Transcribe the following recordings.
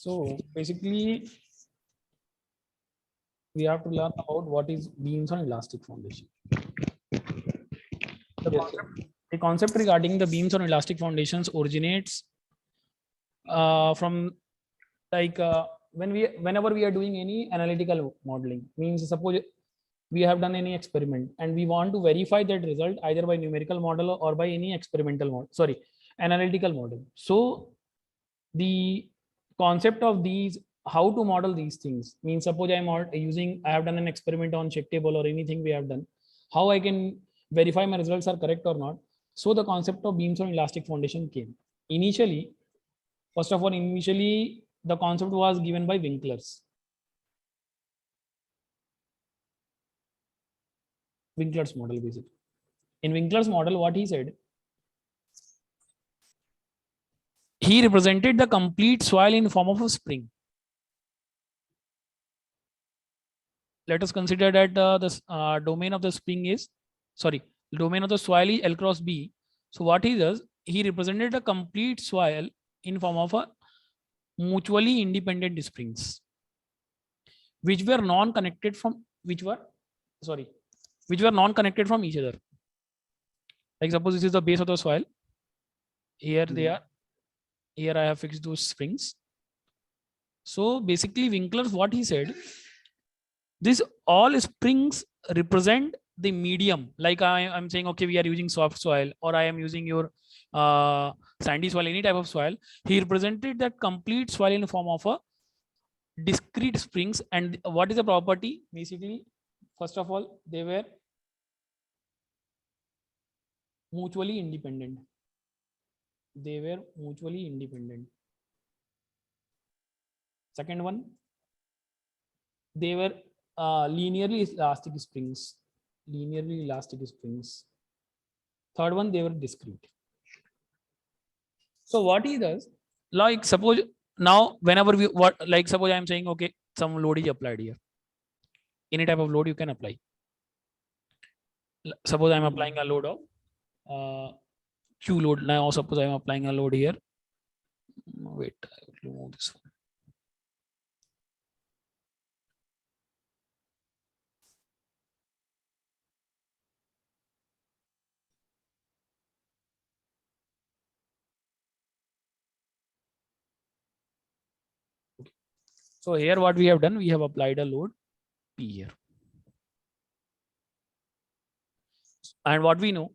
So basically we have to learn about what is beams on elastic foundation. Yes, sir. The concept regarding the beams on elastic foundations originates from like whenever we are doing any analytical modeling. Means suppose we have done any experiment and we want to verify that result either by numerical model or by any experimental model, sorry, analytical model. So the concept of these, how to model these things, means suppose I have done an experiment on check table or anything we have done, how I can verify my results are correct or not. So the concept of beams on elastic foundation came. Initially, first of all, initially the concept was given by Winkler's model basically. In Winkler's model, what he said, he represented the complete soil in form of a spring. Let us consider that the domain of the spring is, sorry, domain of the soil is L cross B. So what he does, he represented a complete soil in form of a mutually independent springs, which were non-connected from each other. Like suppose this is the base of the soil. Here they are. Here I have fixed those springs. So basically Winkler's, what he said, this all springs represent the medium. Like I'm saying, okay, we are using soft soil or I am using your sandy soil, any type of soil. He represented that complete soil in the form of a discrete springs. And what is the property? Basically, first of all, they were mutually independent. Second one, they were linearly elastic springs. Third one, they were discrete. So what he does, like suppose now whenever suppose I'm saying, okay, some load is applied here. Any type of load you can apply. Suppose I'm applying a load of Q load. Now suppose I'm applying a load here. Wait, I will remove this one. Okay. So here what we have done, we have applied a load P here. And what we know,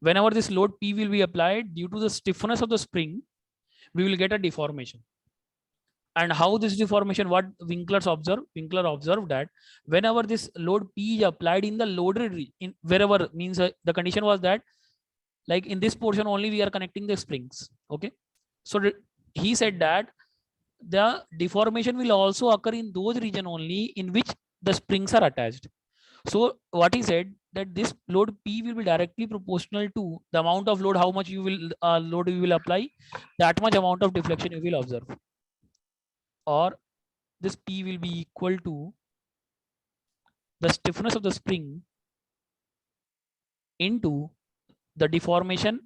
whenever this load P will be applied, due to the stiffness of the spring, we will get a deformation. And how this deformation, what Winkler observed that whenever this load P is applied in the loaded in wherever, means the condition was that like in this portion only we are connecting the springs. Okay. So he said that the deformation will also occur in those region only in which the springs are attached. So what he said, that this load P will be directly proportional to the amount of load, how much you will load you will apply, that much amount of deflection you will observe. Or this P will be equal to the stiffness of the spring into the deformation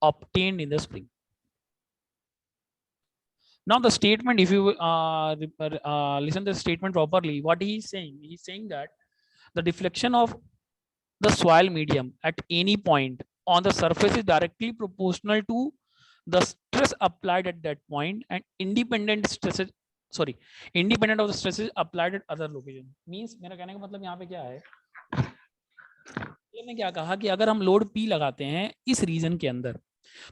obtained in the spring. Now the statement, if you listen to the statement properly, what he is saying that the deflection of the soil medium at any point on the surface is directly proportional to the stress applied at that point and independent of the stresses applied at other location. Means मेरा कहने का मतलब यहाँ पे क्या है, मैंने क्या कहा कि अगर हम लोड P लगाते हैं इस रीजन के अंदर,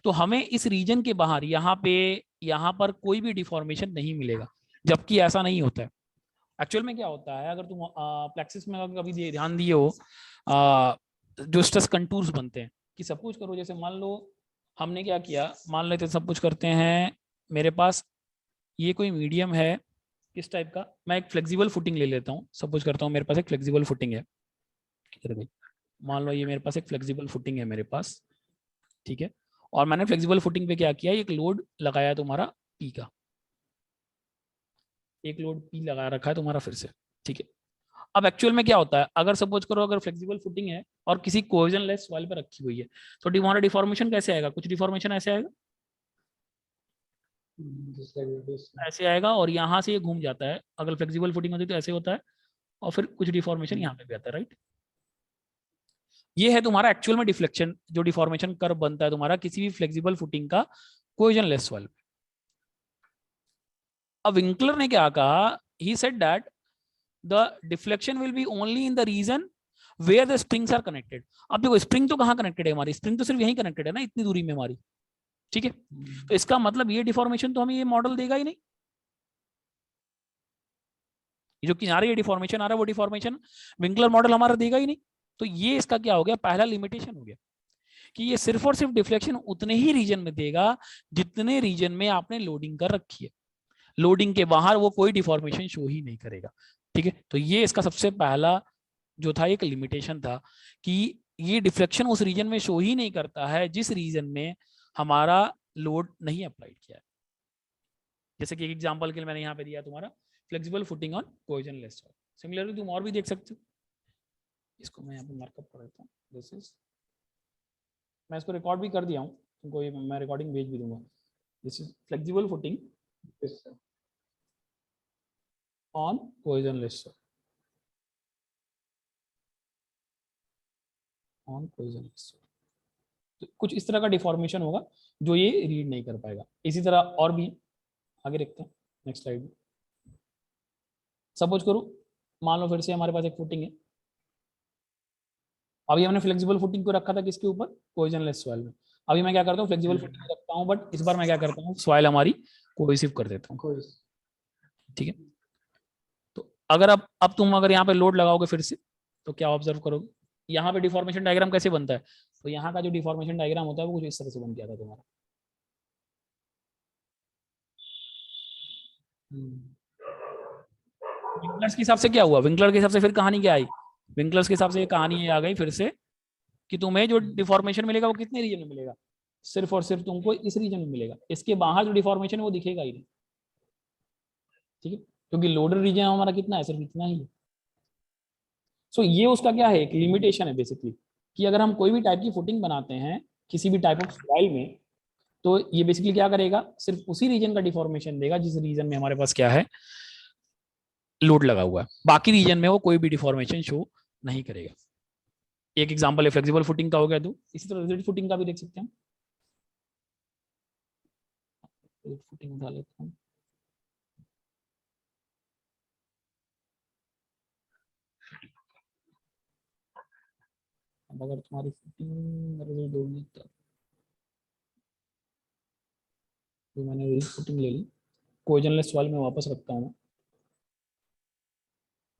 तो हमें इस रीजन के बाहर यहाँ पर कोई भी डिफॉर्मेशन नहीं मिलेगा, जबकि ऐसा नहीं होता है. एक्चुअल में क्या होता है, अगर तुम प्लेक्सिस में कभी ध्यान दिए हो, जो स्ट्रेस कंटूर्स बनते हैं, कि सपोज करो जैसे मान लो हमने क्या किया, मान लेते सब कुछ करते हैं, मेरे पास ये कोई मीडियम है किस टाइप का, मैं एक फ्लेक्सिबल फुटिंग ले लेता हूँ. सपोज करता हूँ मेरे पास एक फ्लेक्सिबल फुटिंग है, मान लो ये मेरे पास एक फ्लेक्सिबल फुटिंग है मेरे पास, ठीक है. और मैंने फ्लेक्सिबल फुटिंग पे क्या किया, एक लोड लगाया तुम्हारा P का, एक लोड P लगा रखा है तुम्हारा फिर से, ठीक है. अब एक्चुअल में क्या होता है, अगर सपोज करो अगर फ्लेक्सिबल फुटिंग है और किसी कोहेजन लेस सॉइल पर रखी हुई है, तो तुम्हारा डिफॉर्मेशन कैसे आएगा, कुछ डिफॉर्मेशन ऐसे आएगा. ऐसे आएगा और यहाँ से ये घूम जाता है, अगर फ्लेक्सिबल फुटिंग होती है तो ऐसे होता है, और फिर कुछ डिफॉर्मेशन यहाँ पे भी आता है, राइट। ये है तुम्हारा एक्चुअल में डिफ्लेक्शन, जो डिफॉर्मेशन कर्व बनता है तुम्हारा किसी भी फ्लेक्सिबल फुटिंग का कोहेजनलेस सॉइल में। अब विंकलर ने क्या कहा, he said that the deflection will be only in the region where the springs are connected. अब देखो स्प्रिंग तो कहाँ कनेक्टेड है, हमारी स्प्रिंग तो सिर्फ यहीं कनेक्टेड है ना, इतनी दूरी में हमारी, ठीक है। तो इसका मतलब ये डिफॉर्मेशन तो हमें ये मॉडल देगा ही नहीं, जो किनारे ये डिफॉर्मेशन आ रहा है वो डिफॉर्मेशन विंकलर मॉडल हमारा देगा ही नहीं। तो ये इसका क्या हो गया, पहला लिमिटेशन हो गया कि ये सिर्फ और सिर्फ डिफ्लेक्शन उतने ही रीजन में देगा जितने रीजन में आपने लोडिंग कर रखी है, लोडिंग के बाहर वो कोई डिफॉर्मेशन शो ही नहीं करेगा, ठीक है। तो ये इसका सबसे पहला जो था एक लिमिटेशन था कि ये डिफ्लेक्शन उस रीजन में शो ही नहीं करता है जिस रीजन में हमारा लोड नहीं अप्लाइड किया है। जैसे कि एक एग्जांपल के लिए मैंने यहाँ पे दिया तुम्हारा flexible footing on cohesionless soil. Similarly तुम और भी देख सकते हो, इसको मैं यहाँ पे मार्कअप कर देता हूँ, दिस इज, मैं इसको रिकॉर्ड भी कर दिया हूँ तुमको, ये मैं रिकॉर्डिंग भेज भी दूंगा। This is flexible footing on cohesionless soil, on cohesionless soil. तो कुछ इस तरह का डिफॉर्मेशन होगा जो ये रीड नहीं कर पाएगा। इसी तरह और भी आगे देखते हैं नेक्स्ट स्लाइड में। सपोज करो, मान लो फिर से हमारे पास एक फुटिंग है, अभी हमने फ्लेक्सिबल फुटिंग को रखा था किसके ऊपर, कोहेजनलेस सॉइल में। अभी मैं क्या करता हूँ, फ्लेक्सिबल फुटिंग रखता हूँ, बट इस बार मैं क्या करता हूँ, सॉइल हमारी कोहेसिव कर देता हूँ, ठीक है। तो अगर अब तुम अगर यहाँ पे लोड लगाओगे फिर से, तो क्या ऑब्जर्व करोगे, यहाँ पे डिफॉर्मेशन डायग्राम कैसे बनता है, तो यहाँ का जो डिफॉर्मेशन डायग्राम होता है वो कुछ इस तरह से बन गया था तुम्हारा। विंकलर्स के हिसाब से क्या हुआ, विंकलर के हिसाब से फिर कहानी क्या आई, विंकलर्स के हिसाब से ये कहानी ये आ गई फिर से कि तुम्हें जो डिफॉर्मेशन मिलेगा वो कितने रीजन में मिलेगा, सिर्फ और सिर्फ तुमको इस रीजन में मिलेगा, इसके बाहर जो डिफॉर्मेशन है वो दिखेगा ही नहीं, ठीक है, क्योंकि लोडर रीजन हमारा कितना है, सिर्फ इतना ही है। सो ये उसका क्या है, एक लिमिटेशन है बेसिकली, कि अगर हम कोई भी टाइप की फुटिंग बनाते हैं किसी भी टाइप ऑफ सॉइल में, तो ये बेसिकली क्या करेगा, सिर्फ उसी रीजन का डिफॉर्मेशन देगा जिस रीजन में हमारे पास क्या है, लोड लगा हुआ है, बाकी रीजन में वो कोई भी डिफॉर्मेशन शो नहीं करेगा। एक एग्जांपल है फ्लेक्सिबल फुटिंग का हो गया, तो इसी तरह रिजिड फुटिंग का भी देख सकते हैं। फुटिंग उठा लेता हूँ, अगर तुम्हारी फुटिंग रिजिड होगी तो मैंने रिजिड फुटिंग ले ली, कोहेजनलेस सॉइल में वापस रखता हूँ,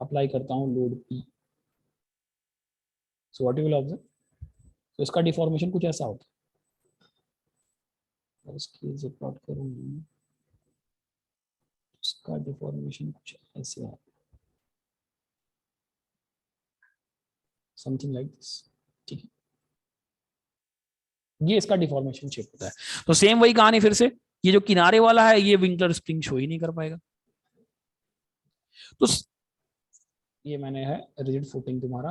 अप्लाई करता हूँ load P, so what you will observe, तो इसका डिफॉर्मेशन कुछ ऐसा होता है, इसकी जो प्लॉट करूँगी इसका डिफॉर्मेशन कुछ ऐसे है, समथिंग लाइक दिस, ठीक है, ये इसका डिफॉर्मेशन शेप होता है। तो सेम वही कहानी फिर से, ये जो किनारे वाला है ये विंकलर स्प्रिंग शो ही नहीं कर पाएगा। तो ये मैंने है रिजिड फुटिंग तुम्हारा,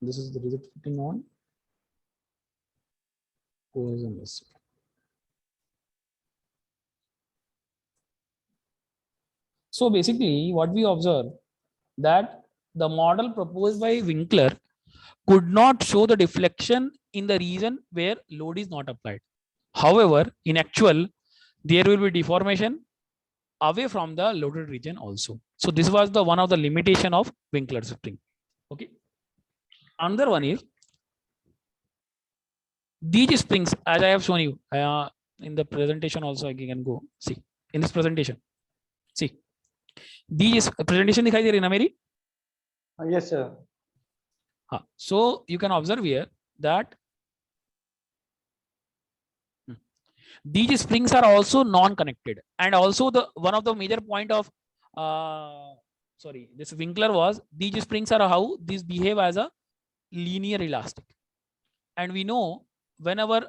this is the rigid footing on cohesionless. So basically what we observe that the model proposed by Winkler could not show the deflection in the region where load is not applied. However, in actual, there will be deformation away from the loaded region also. So this was the one of the limitation of Winkler spring. Okay. Another one is these springs, as I have shown you in the presentation also, I can go see in this presentation. See, these presentation दिखाई दे रही है ना मेरी? Yes, sir. So you can observe here that these springs are also non-connected, and also the one of the major point of this Winkler was these springs are how these behave as a linear elastic, and we know whenever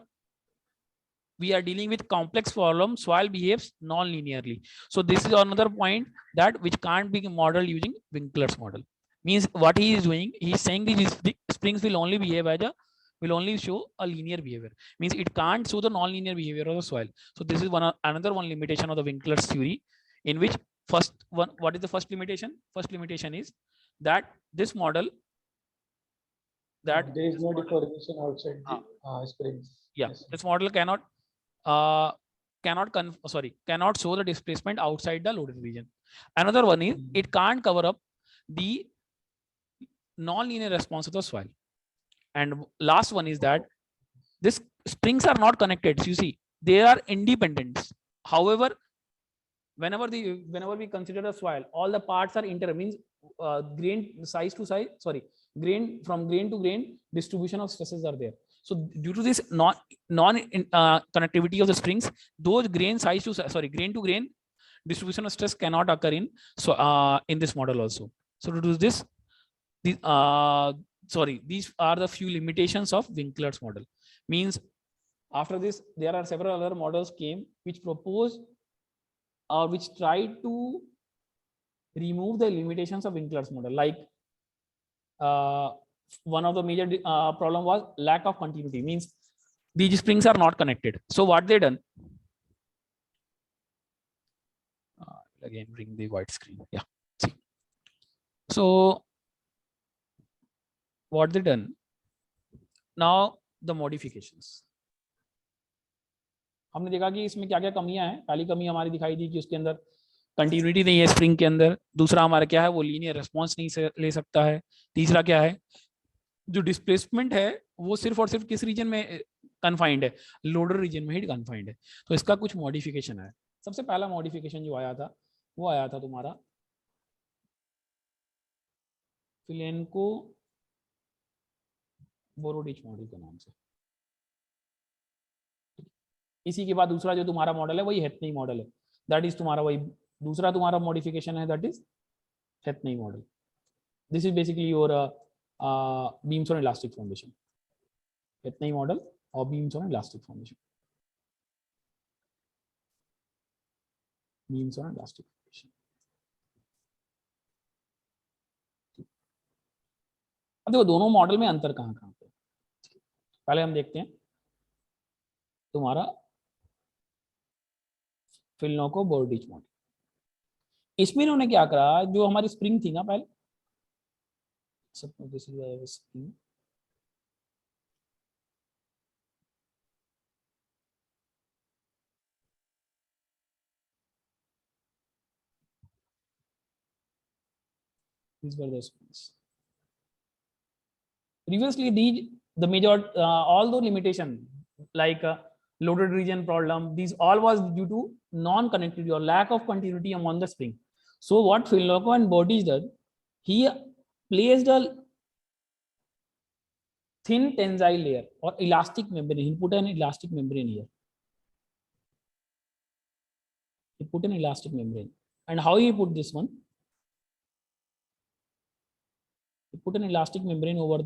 we are dealing with complex problem, soil behaves non-linearly. So this is another point that which can't be modeled using Winkler's model. Means what he is doing, he is saying these springs will only behave as a will only show a linear behavior. Means it can't show the non-linear behavior of the soil. So this is another one limitation of the Winkler's theory, in which first one, what is the first limitation? First limitation is that this model, that there is no deformation outside the springs. yeah, Yes, sir. this model cannot cannot show the displacement outside the loaded region. Another one is it can't cover up the non-linear response of the soil. And last one is that this springs are not connected. You see, they are independent. However, whenever we consider the soil, all the parts are means grain size to size, grain from grain to grain distribution of stresses are there. So due to this non connectivity of the springs, those grain size to grain to grain distribution of stress cannot occur in this model also. So to do this, these are the few limitations of Winkler's model. Means after this, there are several other models came which propose or which try to remove the limitations of Winkler's model. Like one of the major problem was lack of continuity. Means these springs are not connected. So what they done? Again, bring the white screen. Yeah. See. So what they done? Now the modifications. हमने देखा कि इसमें क्या क्या कमियां हैं. पहली कमी हमारी दिखाई दी कि उसके अंदर कंटिन्यूटी नहीं है स्प्रिंग के अंदर. दूसरा हमारा क्या है, वो लीनियर रिस्पांस नहीं ले सकता है. तीसरा क्या है, जो डिस्प्लेसमेंट है वो सिर्फ और सिर्फ किस रीजन में कन्फाइंड है, लोडर रीजन में ही कन्फाइंड है. तो इसका कुछ मॉडिफिकेशन है. सबसे पहला मॉडिफिकेशन जो आया था वो आया था तुम्हारा फिलेनको बोरोडिच मॉडल के नाम से. इसी के बाद दूसरा जो तुम्हारा मॉडल है वही हेथनी मॉडल है. दैट इज तुम्हारा वही दूसरा तुम्हारा मॉडिफिकेशन है, that is Hetenyi model. This is basically your beams on elastic foundation. Hetenyi model और beams on elastic foundation. Beams on elastic foundation. अब देखो दोनों मॉडल में अंतर कहाँ कहाँ पे. पहले हम देखते हैं तुम्हारा फिल्नोको बोर्डिच मॉडल. इसमें इन्होंने क्या करा, जो हमारी स्प्रिंग थी ना पहले, this is spring, these were the springs. Previously, the major all the limitation like loaded region problem, these all was due to non-connectivity or lack of continuity among the spring. So what Filnoko and Bordich did, he placed a thin tensile layer or elastic membrane. He put an elastic membrane here. He put an elastic membrane. And how he put this one? He put an elastic membrane over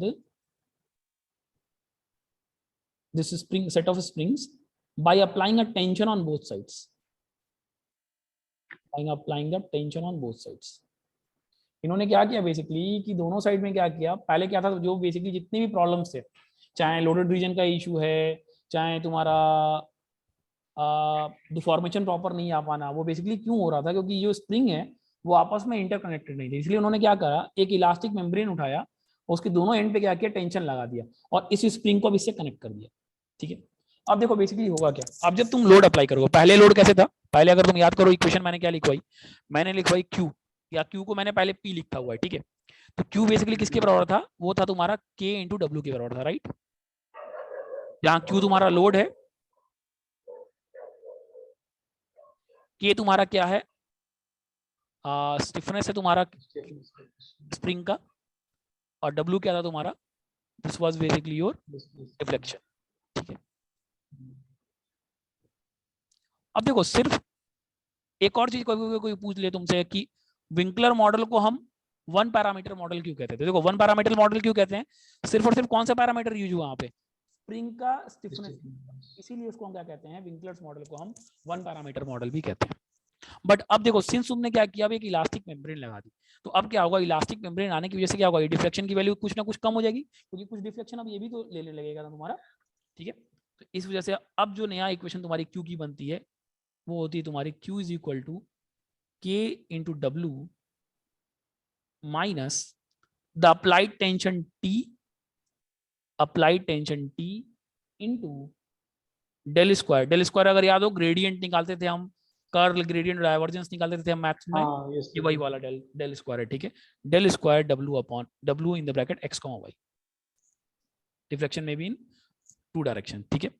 this spring set of springs by applying a tension on both sides. By applying the tension on both sides. इन्होंने क्या किया basically कि दोनों side में क्या किया, पहले क्या था, जो बेसिकली जितने भी प्रॉब्लम्स थे, चाहे लोडेड रीजन का इशू है, चाहे तुम्हारा डिफॉर्मेशन प्रॉपर नहीं आ पाना, वो बेसिकली क्यों हो रहा था, क्योंकि जो स्प्रिंग है वो आपस में इंटरकनेक्टेड नहीं थे. इसलिए उन्होंने क्या करा, एक इलास्टिक मेम्ब्रेन उठाया, उसके दोनों एंड पे क्या किया, टेंशन लगा दिया और इस स्प्रिंग को अब इससे कनेक्ट कर दिया. ठीक है. अब देखो बेसिकली होगा क्या, अब जब तुम लोड अप्लाई करोगे, पहले लोड कैसे था, पहले अगर तुम याद करो इक्वेशन मैंने क्या लिखवाई, मैंने लिखवाई Q, या Q को मैंने पहले P लिखा हुआ है. ठीक है. तो Q बेसिकली किसके बराबर था, वो था तुम्हारा K इंटू W के बराबर था. राइट. जहां Q तुम्हारा लोड है, K तुम्हारा क्या है, स्टिफनेस है तुम्हारा स्प्रिंग का, और W क्या था तुम्हारा, this was basically your deflection. ठीक है. अब देखो सिर्फ एक और चीज कोई पूछ ले तुमसे कि विंकलर मॉडल को हम वन पैरामीटर मॉडल क्यों कहते थे. देखो वन पैरामीटर मॉडल क्यों कहते हैं, सिर्फ और सिर्फ कौन सा पैरामीटर यूज हुआ वहां पे, स्प्रिंग का स्टिफनेस, इसीलिए उसको हम क्या कहते हैं, विंकलर्स मॉडल को हम वन पैरामीटर मॉडल भी कहते हैं. बट अब देखो सिंस तुमने क्या किया, अब एक इलास्टिक मेम्ब्रेन लगा दी, तो अब क्या होगा, इलास्टिक मेम्ब्रेन आने की वजह से क्या होगा, डिफ्लेक्शन की वैल्यू कुछ ना कुछ कम हो जाएगी, क्योंकि कुछ डिफ्लेक्शन अब ये भी तो लेने लगेगा ना तुम्हारा, ठीक है। तो इस वजह से अब जो नया इक्वेशन तुम्हारी क्यू की बनती है वो होती है तुम्हारी Q is equal to K into W minus the applied tension T into del square अगर याद हो ग्रेडियंट निकालते थे हम, कर्ल ग्रेडियंट डाइवर्जेंस निकालते थे हम मैथ्स में, हाँ यस ये वही वाला डेल स्क्वायर है, ठीक है। Del square W upon W in the bracket X comma Y, deflection में भी इन टू डायरेक्शन, ठीक है।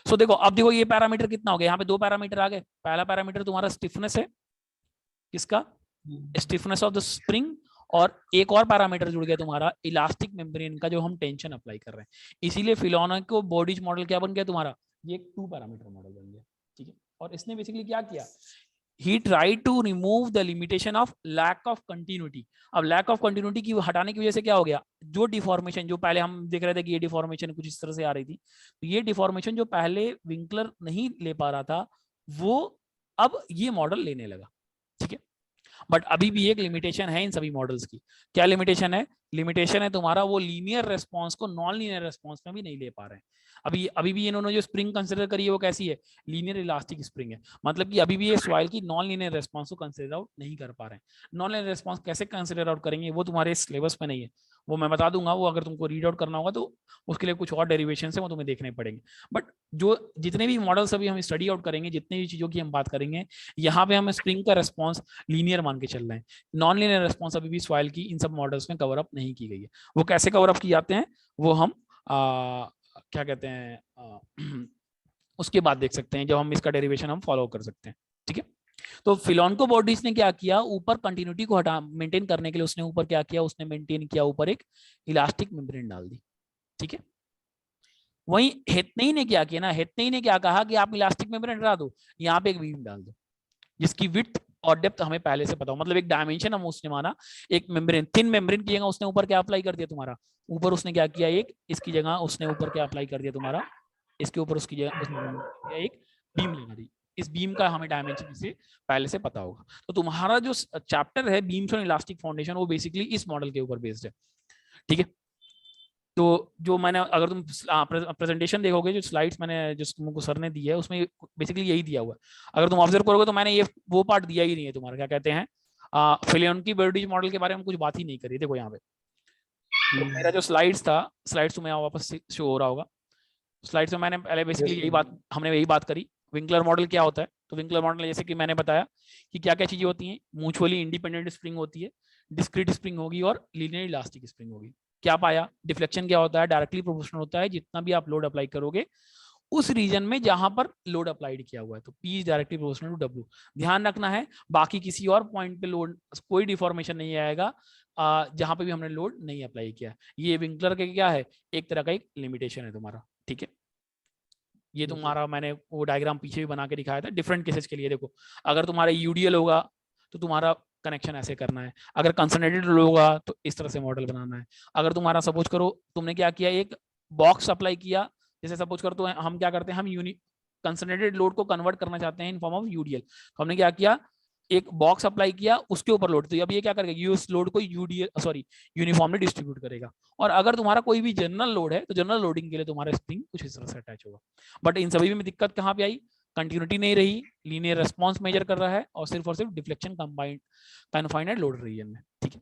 सो देखो अब देखो ये पैरामीटर कितना हो गया, यहाँ पे दो पैरामीटर आ गए, पहला पैरामीटर तुम्हारा स्टिफनेस है, किसका, स्टिफनेस ऑफ द स्प्रिंग, और एक और पैरामीटर जुड़ गया तुम्हारा इलास्टिक मेम्ब्रेन का जो हम टेंशन अप्लाई कर रहे हैं, इसीलिए फिलोना को बॉडीज मॉडल क्या बन गया तुम्हारा, ये एक टू पैरामीटर मॉडल बन गया, ठीक है। और इसने बेसिकली क्या किया, he tried to remove the limitation of lack of continuity। अब lack of continuity की हटाने की वजह से क्या हो गया, जो डिफॉर्मेशन जो पहले हम देख रहे थे कि ये डिफॉर्मेशन कुछ इस तरह से आ रही थी, तो ये डिफॉर्मेशन जो पहले विंकलर नहीं ले पा रहा था वो अब ये मॉडल लेने लगा, ठीक है। बट अभी भी एक लिमिटेशन है इन सभी मॉडल्स की, क्या लिमिटेशन है तुम्हारा वो लीनियर रेस्पॉन्स को नॉन लीनियर रेस्पॉन्स में भी नहीं ले पा रहे हैं। अभी भी इन्होंने जो स्प्रिंग कंसिडर करी है वो कैसी है, लीनियर इलास्टिक स्प्रिंग है, मतलब कि अभी भी ये सॉइल की नॉन लीनियर रेस्पॉन्स को कंसिडर आउट नहीं कर पा रहे हैं। नॉन लीनियर रेस्पॉन्स कैसे कंसिडर आउट करेंगे वो तुम्हारे सिलेबस में नहीं है, वो मैं बता दूंगा, वो अगर तुमको रीड आउट करना होगा तो उसके लिए कुछ और डेरिवेशन है वो तुम्हें देखने पड़ेंगे। बट जो जितने भी मॉडल्स अभी हम स्टडी आउट करेंगे, जितने भी चीजों की हम बात करेंगे, यहाँ पे हम स्प्रिंग का रेस्पॉन्स लीनियर मान के चल रहे हैं, नॉन लीनियर रेस्पॉन्स अभी भी सॉइल की इन सब मॉडल्स में कवर अप नहीं की गई है। वो कैसे कवर अप की जाते हैं वो हम क्या कहते हैं उसके बाद देख सकते हैं, जब हम इसका डेरिवेशन हम फॉलो कर सकते हैं, ठीक है। तो फिलोन बॉडीज ने क्या किया, ऊपर कंटिन्यूटी को हटा मेंटेन करने के लिए उसने ऊपर क्या किया, उसने मेंटेन किया ऊपर एक इलास्टिक मेम्ब्रेन डाल दी, ठीक है। वहीं हेथनेई ने क्या किया ना, हेथनेई ने क्या कहा कि आप इलास्टिक मेम्ब्रेन हटा दो, यहाँ पे एक बीम डाल दो जिसकी विड्थ और डेप्थ हमें पहले से पता हो, मतलब एक डायमेंशन हम उसने माना, एक मेम्ब्रेन थिन मेम्ब्रेन की जगह उसने ऊपर क्या अप्लाई कर दिया तुम्हारा, ऊपर उसने क्या किया, एक इसकी जगह उसने ऊपर क्या अप्लाई कर दिया तुम्हारा, इसके ऊपर उसकी जगह उसने एक बीम लगा दी, इस बीम का हमें डायमेंशन इसे पहले से पता होगा। तो तुम्हारा जो चैप्टर है बीम्स और इलास्टिक फाउंडेशन वो बेसिकली इस मॉडल के ऊपर बेस्ड है, ठीक है। तो जो मैंने अगर तुम प्रेजेंटेशन देखोगे, जो स्लाइड्स मैंने जो तुमको सर ने दी है उसमें बेसिकली यही दिया हुआ है, अगर तुम ऑब्जर्व करोगे तो मैंने ये वो पार्ट दिया ही नहीं है तुम्हारा, क्या कहते हैं फिलियन की बर्डीज मॉडल के बारे में कुछ बात ही नहीं करी। देखो यहाँ पे तो मेरा जो स्लाइड्स था, स्लाइड्स तुम्हें वापस शो हो रहा होगा, स्लाइड्स में मैंने पहले बेसिकली यही बात हमने यही बात करी, विंकलर मॉडल क्या होता है। तो विंकलर मॉडल जैसे कि मैंने बताया कि क्या क्या चीजें होती हैं, म्यूचुअली इंडिपेंडेंट स्प्रिंग होती है, डिस्क्रीट स्प्रिंग होगी और लीनियर इलास्टिक स्प्रिंग होगी। क्या पाया, डिफ्लेक्शन क्या होता है, डायरेक्टली प्रोपोर्शनल होता है जितना भी आप लोड अप्लाई करोगे उस रीजन में जहां पर लोड अप्लाइड किया हुआ है, तो P is directly proportional to W। ध्यान रखना है बाकी किसी और पॉइंट पे लोड कोई डिफॉर्मेशन नहीं आएगा जहां पे भी हमने लोड नहीं अप्लाई किया। ये विंकलर के क्या है, एक तरह का एक लिमिटेशन है तुम्हारा, ठीक है। ये तुम्हारा मैंने वो डायग्राम पीछे भी बना के दिखाया था डिफरेंट केसेस के लिए। देखो अगर तुम्हारा यूडीएल होगा तो तुम्हारा कनेक्शन ऐसे करना है, अगर कंसंट्रेटेड होगा तो इस तरह से मॉडल बनाना है। अगर तुम्हारा सपोज करो तुमने क्या किया, एक बॉक्स अप्लाई किया, जैसे सपोज करो तो हम क्या करते हैं, हम यूनि कंसंट्रेटेड लोड को कन्वर्ट करना चाहते हैं इन फॉर्म ऑफ यूडीएल, तो हमने क्या किया, एक बॉक्स अप्लाई किया उसके ऊपर लोड, तो अब ये क्या करेगा, ये उस लोड को यूनिफॉर्मली डिस्ट्रीब्यूट करेगा। और अगर तुम्हारा कोई भी जनरल लोड है तो जनरल लोडिंग के लिए तुम्हारा स्प्रिंग कुछ इस तरह से अटैच होगा। बट इन सभी में दिक्कत कहाँ पे आई, कंटिन्यूटी नहीं रही, लीनियर रेस्पॉन्स मेजर कर रहा है और सिर्फ deflection combined confined load region में, ठीक है।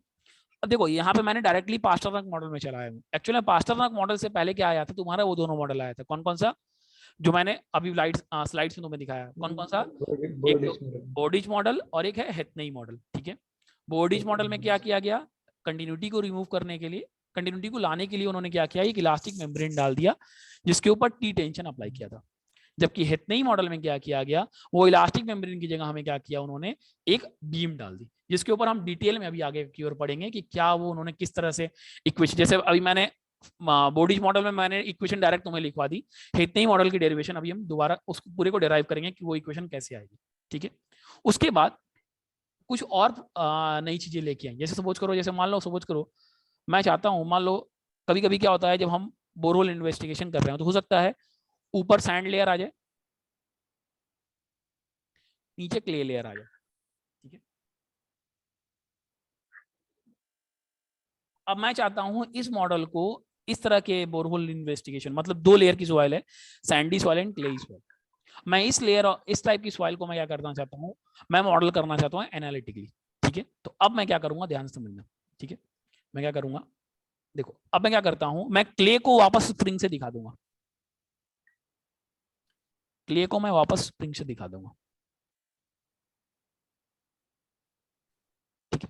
अब देखो यहाँ पे मैंने डायरेक्टली पास्टरनक मॉडल में चलाया हूँ, एक्चुअली पास्टरनक मॉडल से पहले क्या आया था तुम्हारा, वो दोनों मॉडल आया था, कौन कौन सा, जो मैंने अभी स्लाइड्स में तुम्हें दिखाया, कौन कौन सा, एक बॉडीज मॉडल और एक है हेथनेई मॉडल, ठीक है। बॉडीज मॉडल में क्या किया गया, कंटिन्यूटी को रिमूव करने के लिए, कंटिन्यूटी को लाने के लिए उन्होंने क्या किया, एक इलास्टिक मेम्ब्रेन डाल दिया जिसके ऊपर टी टेंशन अप्लाई किया था। जबकि हेथनेई मॉडल में क्या किया गया, वो इलास्टिक मेम्ब्रेन की जगह हमें क्या किया, उन्होंने एक बीम डाल दी, जिसके ऊपर हम डिटेल में अभी आगे की ओर पढ़ेंगे कि क्या वो उन्होंने किस तरह से इक्वेशन, जैसे अभी मैंने बॉडीज मॉडल में मैंने इक्वेशन डायरेक्ट तुम्हें लिखवा दी, हेथनेई मॉडल की डेरिवेशन अभी हम दोबारा उस पूरे को डेराइव करेंगे कि वो इक्वेशन कैसे आएगी, ठीक है। उसके बाद कुछ और नई चीजें लेके आई, जैसे सपोज करो, जैसे मान लो सपोज करो मैं चाहता हूँ, मान लो कभी कभी क्या होता है जब हम बोरहोल इन्वेस्टिगेशन कर रहे हो तो हो सकता है ऊपर सैंड लेयर आ जाए, नीचे क्ले लेयर आ जाए, ठीक है। अब मैं चाहता हूं इस मॉडल को इस तरह के बोरहोल इन्वेस्टिगेशन, मतलब 2 लेयर की सॉइल है, Sandy soil and clayey soil. मैं इस लेयर और इस टाइप की सॉइल को मैं क्या करना चाहता हूँ, मैं मॉडल करना चाहता हूँ एनालिटिकली। ठीक है, तो अब मैं क्या करूंगा, ध्यान से समझना। ठीक है, मैं क्या करूंगा, देखो अब मैं क्या करता हूं, मैं क्ले को वापस स्प्रिंग से दिखा दूंगा, क्ले को मैं वापस स्प्रिंग से दिखा दूंगा। ठीक है,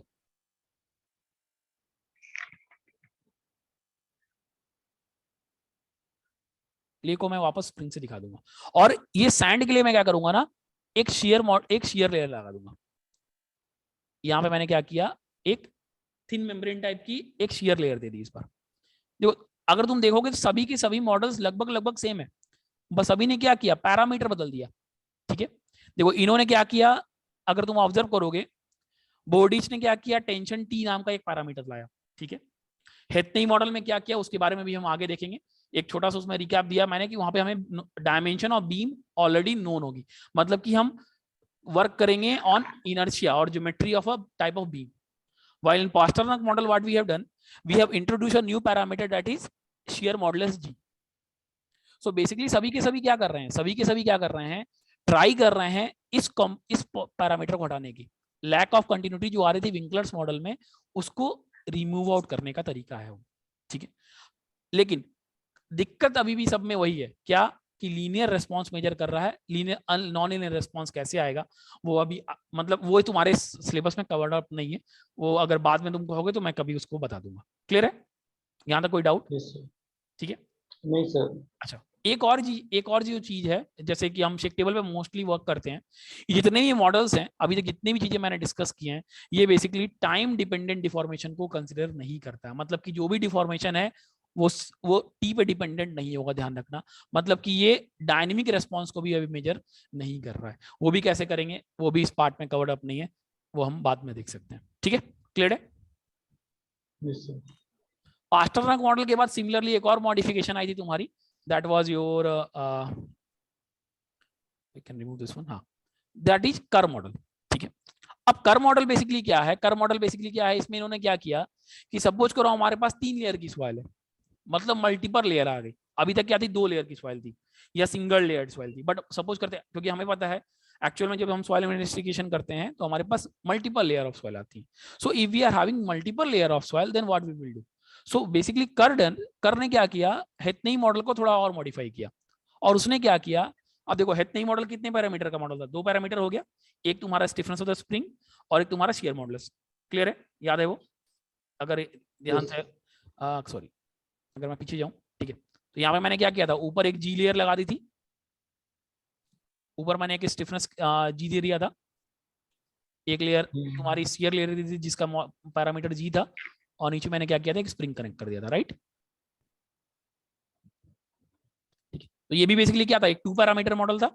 क्ले को मैं वापस स्प्रिंग से दिखा दूंगा, और ये सैंड के लिए मैं क्या करूंगा ना, एक शेयर लेयर लगा दूंगा। यहां पे मैंने क्या किया, एक थिन मेम्ब्रेन टाइप की एक शेयर लेयर दे दी इस पर। देखो अगर तुम देखोगे तो सभी के सभी मॉडल्स लगभग लगभग सेम है, बस अभी ने क्या किया, पैरामीटर बदल दिया। ठीक है, देखो इन्होंने क्या किया, अगर तुम ऑब्जर्व करोगे, बोर्डिच ने क्या किया, टेंशन टी नाम का एक पैरामीटर लाया। ठीक है, हेथनी मॉडल में क्या किया उसके बारे में भी हम आगे देखेंगे। एक छोटा सा उसमें रिकैप दिया मैंने कि वहां पे हमें dimension of beam already known होगी, मतलब कि हम वर्क करेंगे ऑन इनर्शिया और geometry of a type of beam. While in Pasternak model, what we have done, we have introduced a new parameter that is shear modulus G. So basically सभी के सभी क्या कर रहे हैं, सभी के सभी क्या कर रहे हैं, ट्राई कर रहे हैं इस पैरामीटर को हटाने की। लैक ऑफ कंटिन्यूटी जो आ रही थी विंकलर्स मॉडल में, उसको रिमूव आउट करने का तरीका है वो। ठीक है, लेकिन दिक्कत अभी भी सब में वही है, क्या कि लीनियर रेस्पॉन्स मेजर कर रहा है, लीनियर नॉन लीनियर रेस्पॉन्स कैसे आएगा वो अभी मतलब वो तुम्हारे सिलेबस में कवर्ड अप नहीं है, वो अगर बाद में तुम कहोगे तो मैं कभी उसको बता दूंगा। क्लियर है, यहाँ तक कोई डाउट? Yes, sir. ठीक है, नहीं सर। अच्छा एक और जो चीज है, जैसे कि हम शेक टेबल पे मोस्टली वर्क करते हैं, ये जितने भी मॉडल्स हैं अभी तक जितनी भी चीजें मैंने डिस्कस की हैं, ये बेसिकली टाइम डिपेंडेंट डिफॉर्मेशन को कंसिडर नहीं करता है। मतलब कि जो भी डिफॉर्मेशन है वो टी पे डिपेंडेंट नहीं होगा, ध्यान रखना। मतलब कि ये डायनेमिक रेस्पॉन्स को भी अभी मेजर नहीं कर रहा है। वो भी कैसे करेंगे, वो भी इस पार्ट में कवर्ड अप नहीं है, वो हम बाद में देख सकते हैं। ठीक है, क्लियर है? Yes, sir. पास्टरनक मॉडल के बाद सिमिलरली एक और मॉडिफिकेशन आई थी तुम्हारी, that was your we can remove this one, हाँ, दैट इज कर मॉडल। ठीक है, अब कर मॉडल बेसिकली क्या है, कर मॉडल बेसिकली क्या है, इसमें इन्होंने क्या किया कि सपोज करो हमारे पास 3 लेयर की सॉइल है, मतलब मल्टीपल लेयर आ गई। अभी तक क्या थी, 2 लेयर की सॉइल थी या सिंगल लेयर सॉइल थी, बट सपोज करते हैं, क्योंकि हमें पता है एक्चुअल में जब हम सॉइल इन्वेस्टिगेशन करते हैं तो हमारे पास मल्टीपल लेयर ऑफ सॉइल आती है। So if we are having multiple layer of soil then what we will do, so basically कर ने क्या किया, हेथनी मॉडल को थोड़ा और मॉडिफाई किया, और उसने क्या किया, अब देखो हेथनी मॉडल कितने पैरामीटर का मॉडल था, 2 पैरामीटर हो गया, एक तुम्हारा स्टिफनेस ऑफ द स्प्रिंग और एक तुम्हारा शियर मॉडुलस। क्लियर है, याद है वो? अगर ध्यान से सॉरी अगर मैं पीछे जाऊं, ठीक है, तो यहाँ पे मैंने क्या किया था, ऊपर एक जी लेयर लगा दी थी, ऊपर मैंने एक स्टिफनेस जी दे दिया था, एक लेयर तुम्हारी शियर लेयर दी थी जिसका पैरामीटर जी था, और नीचे मैंने क्या किया था, एक स्प्रिंग कनेक्ट कर दिया था, राइट? ठीक है, तो ये भी बेसिकली क्या था, एक 2 पैरामीटर मॉडल था,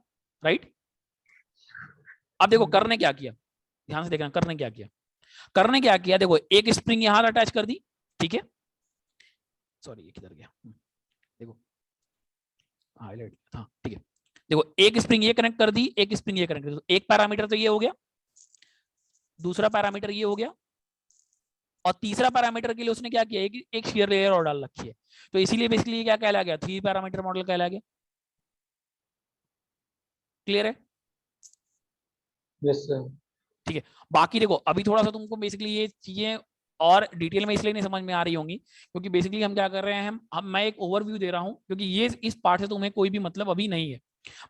राइट? अब देखो करने क्या किया, ध्यान से देखना, करने क्या किया, देखो एक स्प्रिंग यहां अटैच कर दी। ठीक है, सॉरी ये किधर गया, देखो हाईलाइट, हाँ ठीक है, देखो एक स्प्रिंग ये कनेक्ट कर दी, एक स्प्रिंग ये कनेक्ट कर दी, एक पैरामीटर तो ये हो गया, दूसरा पैरामीटर ये हो गया, और तीसरा पैरामीटर के लिए उसने क्या किया, एक शेयर लेयर और डाल रखी है, तो इसीलिए बेसिकली क्या कहला गया, 3 पैरामीटर मॉडल कहला गया। क्लियर है? Yes, sir. ठीक है, बाकी देखो अभी थोड़ा सा तुमको बेसिकली ये चीजें और डिटेल में इसलिए नहीं समझ में आ रही होंगी क्योंकि बेसिकली हम क्या कर रहे हैं, हम मैं एक ओवरव्यू दे रहा हूं, क्योंकि ये इस पार्ट से तुम्हें कोई भी मतलब अभी नहीं है,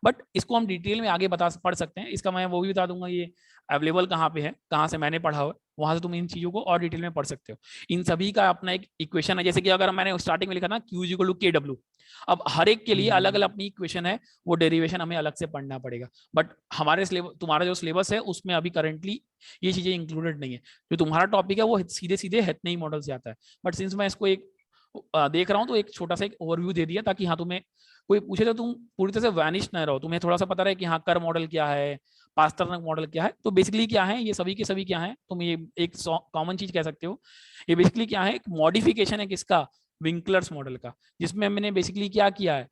बट इसको हम डिटेल में आगे पढ़ सकते हैं। इसका मैं वो भी बता दूंगा, ये अवेलेबल कहाँ पे है, कहाँ से मैंने पढ़ा हुआ, वहां से तुम इन चीजों को और डिटेल में पढ़ सकते हो। इन सभी का अपना एक इक्वेशन है, जैसे कि अगर मैंने स्टार्टिंग में लिखा ना Q इक्वल टू KW, अब हर एक के लिए अलग अलग अपनी इक्वेशन है, वो डेरिवेशन हमें अलग से पढ़ना पड़ेगा, बट हमारे सिलेबस, तुम्हारा जो सिलेबस है उसमें अभी करंटली ये चीजें इंक्लूडेड नहीं है। जो तुम्हारा टॉपिक है वो सीधे सीधे हेथनी मॉडल से आता है, बट सिंस मैं इसको एक देख रहा हूँ तो एक छोटा सा एक ओवरव्यू दे दिया, ताकि हाँ तुम्हें कोई पूछे तो तुम पूरी तरह से वैनिश न रहो, तुम्हें थोड़ा सा पता रहे कि हाँ कर मॉडल क्या है, पास्टरनक मॉडल क्या है। तो बेसिकली क्या है, ये सभी के सभी क्या है, तुम ये एक कॉमन चीज कह सकते हो, ये बेसिकली क्या है, एक मॉडिफिकेशन है किसका, विंकलर्स मॉडल का, जिसमें मैंने बेसिकली क्या किया है,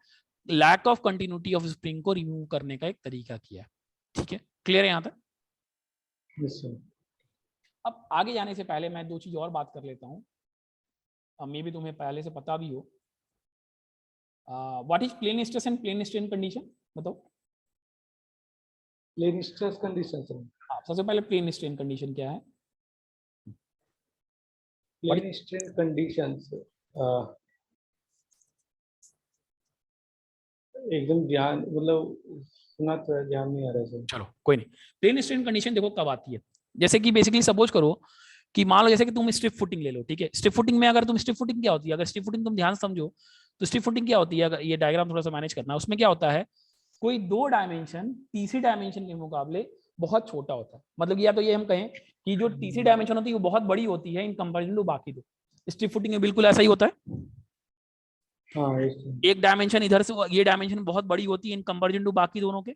lack of continuity of spring को रिमूव करने का एक तरीका किया है। ठीक है, क्लियर है यहाँ तक? Yes, sir. अब आगे जाने से पहले मैं 2 चीज और बात कर लेता हूँ, मे भी तुम्हें पहले से पता भी हो। What is plane stress and plane strain condition, बताओ। Plane stress condition, sir. हाँ, सबसे पहले प्लेन स्ट्रेन कंडीशन क्या है? Plane strain conditions. एकदम ध्यान मतलब सुना तो है, ध्यान नहीं आ रहा सर। चलो कोई नहीं। प्लेन स्ट्रेन कंडीशन देखो कब आती है, जैसे कि बेसिकली सपोज करो कि मान लो जैसे कि तुम स्टिफ फुटिंग ले लो, ठीक है। स्टिफ फुटिंग में अगर तुम स्टिफ फुटिंग क्या होती है, अगर स्टिफ फुटिंग तुम ध्यान से समझो तो स्टिफ फुटिंग क्या होती है, अगर ये डायग्राम थोड़ा सा मैनेज करना, उसमें क्या होता है, कोई 2 डायमेंशन तीसरी डायमेंशन के मुकाबले बहुत छोटा होता है। मतलब या तो ये हम कहें कि जो तीसरी डायमेंशन होती है वो बहुत बड़ी होती है इन कंपैरिजन टू बाकी दो। स्टिफ फुटिंग में बिल्कुल ऐसा ही होता है। हाँ, yes, sir. एक डायमेंशन इधर से, ये डायमेंशन बहुत बड़ी होती है इन कंपैरिजन टू बाकी दोनों के।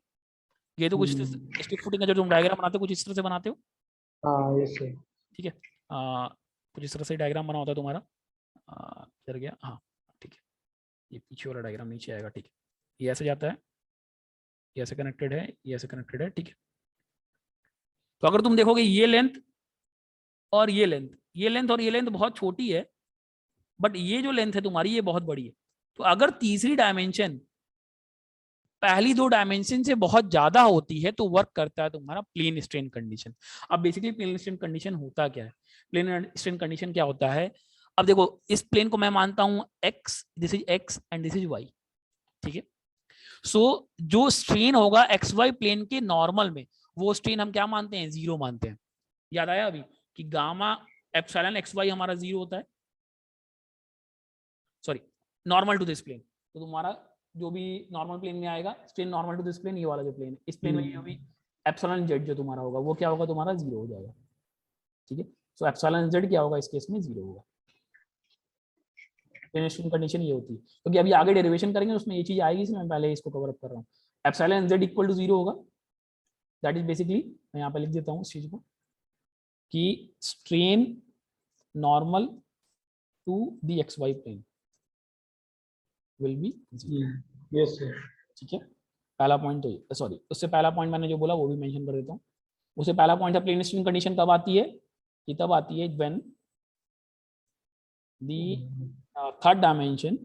ये तो कुछ स्टिफ फुटिंग का जो तुम डायग्राम बनाते हो कुछ इस तरह से बनाते हो, हाँ, yes, sir. ठीक है। कुछ इस तरह से डायग्राम बना होता है तुम्हारा। चल गया, हाँ ठीक है। ये पीछे वाला डायग्राम नीचे आएगा, ठीक है। ये ऐसे जाता है, ये ऐसे कनेक्टेड है, ये ऐसे कनेक्टेड है, ठीक है। तो अगर तुम देखोगे ये लेंथ और ये लेंथ, ये लेंथ और ये लेंथ बहुत छोटी है, बट ये जो लेंथ है तुम्हारी ये बहुत बड़ी है। तो अगर तीसरी डायमेंशन पहली 2 डायमेंशन से बहुत ज्यादा होती है तो वर्क करता है तुम्हारा प्लेन स्ट्रेन कंडीशन। अब बेसिकली प्लेन स्ट्रेन कंडीशन होता क्या है? प्लेन स्ट्रेन कंडीशन क्या होता है? अब देखो इस प्लेन को मैं मानता हूं X, this is X and this is Y, ठीक है। सो जो स्ट्रेन होगा एक्स वाई प्लेन के नॉर्मल में, वो स्ट्रेन हम क्या मानते हैं? 0 मानते हैं। याद आया अभी कि गामा एप्सिलॉन एक्स वाई हमारा 0 होता है, sorry normal to this plane. तो तुम्हारा जो भी नॉर्मल प्लेन में आएगा strain normal to this plane, ये वाला जो प्लेन है, इस प्लेन में जो भी एप्सिलॉन जेड जो तुम्हारा होगा वो क्या होगा? तुम्हारा 0 हो जाएगा, ठीक है। सो एप्सिलॉन जेड क्या होगा इस केस में? 0 होगा। प्लेन स्ट्रेन कंडीशन ये होती है, क्योंकि अभी आगे डेरिवेशन करेंगे उसमें ये चीज आएगी, इसमें मैं पहले इसको कवर अप कर रहा हूँ। एप्सिलॉन जेड इक्वल टू 0 होगा, दैट इज बेसिकली, मैं यहाँ पे लिख देता हूँ इस चीज को कि strain normal to the X Y plane will be 0। Yes, sir. ठीक है। पहला पॉइंट तो ये, सॉरी उससे पहला पॉइंट मैंने जो बोला वो भी मेंशन कर देता हूँ। उससे पहला पॉइंट है प्लेन स्ट्रेन कंडीशन कब आती है? कि तब आती है when the third dimension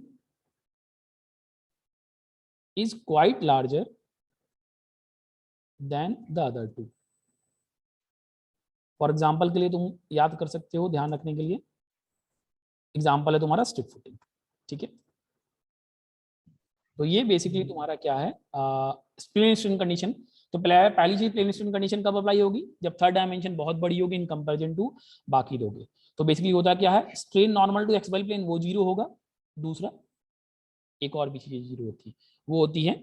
is quite larger than the other two। For example के लिए तुम याद कर सकते हो, ध्यान रखने के लिए एग्जाम्पल है तुम्हारा स्टिफ फुटिंग, ठीक है। तो ये बेसिकली तुम्हारा क्या है, प्लेन स्ट्रेन कंडीशन। तो पहली चीज प्लेन स्ट्रेन कंडीशन कब अप्लाई होगी? जब थर्ड डायमेंशन बहुत बड़ी होगी इन कंपैरिजन टू बाकी दोगे। तो बेसिकली होता क्या है, strain normal to X Y plane वो 0 होगा। दूसरा एक और भी चीज 0 होती है, वो होती है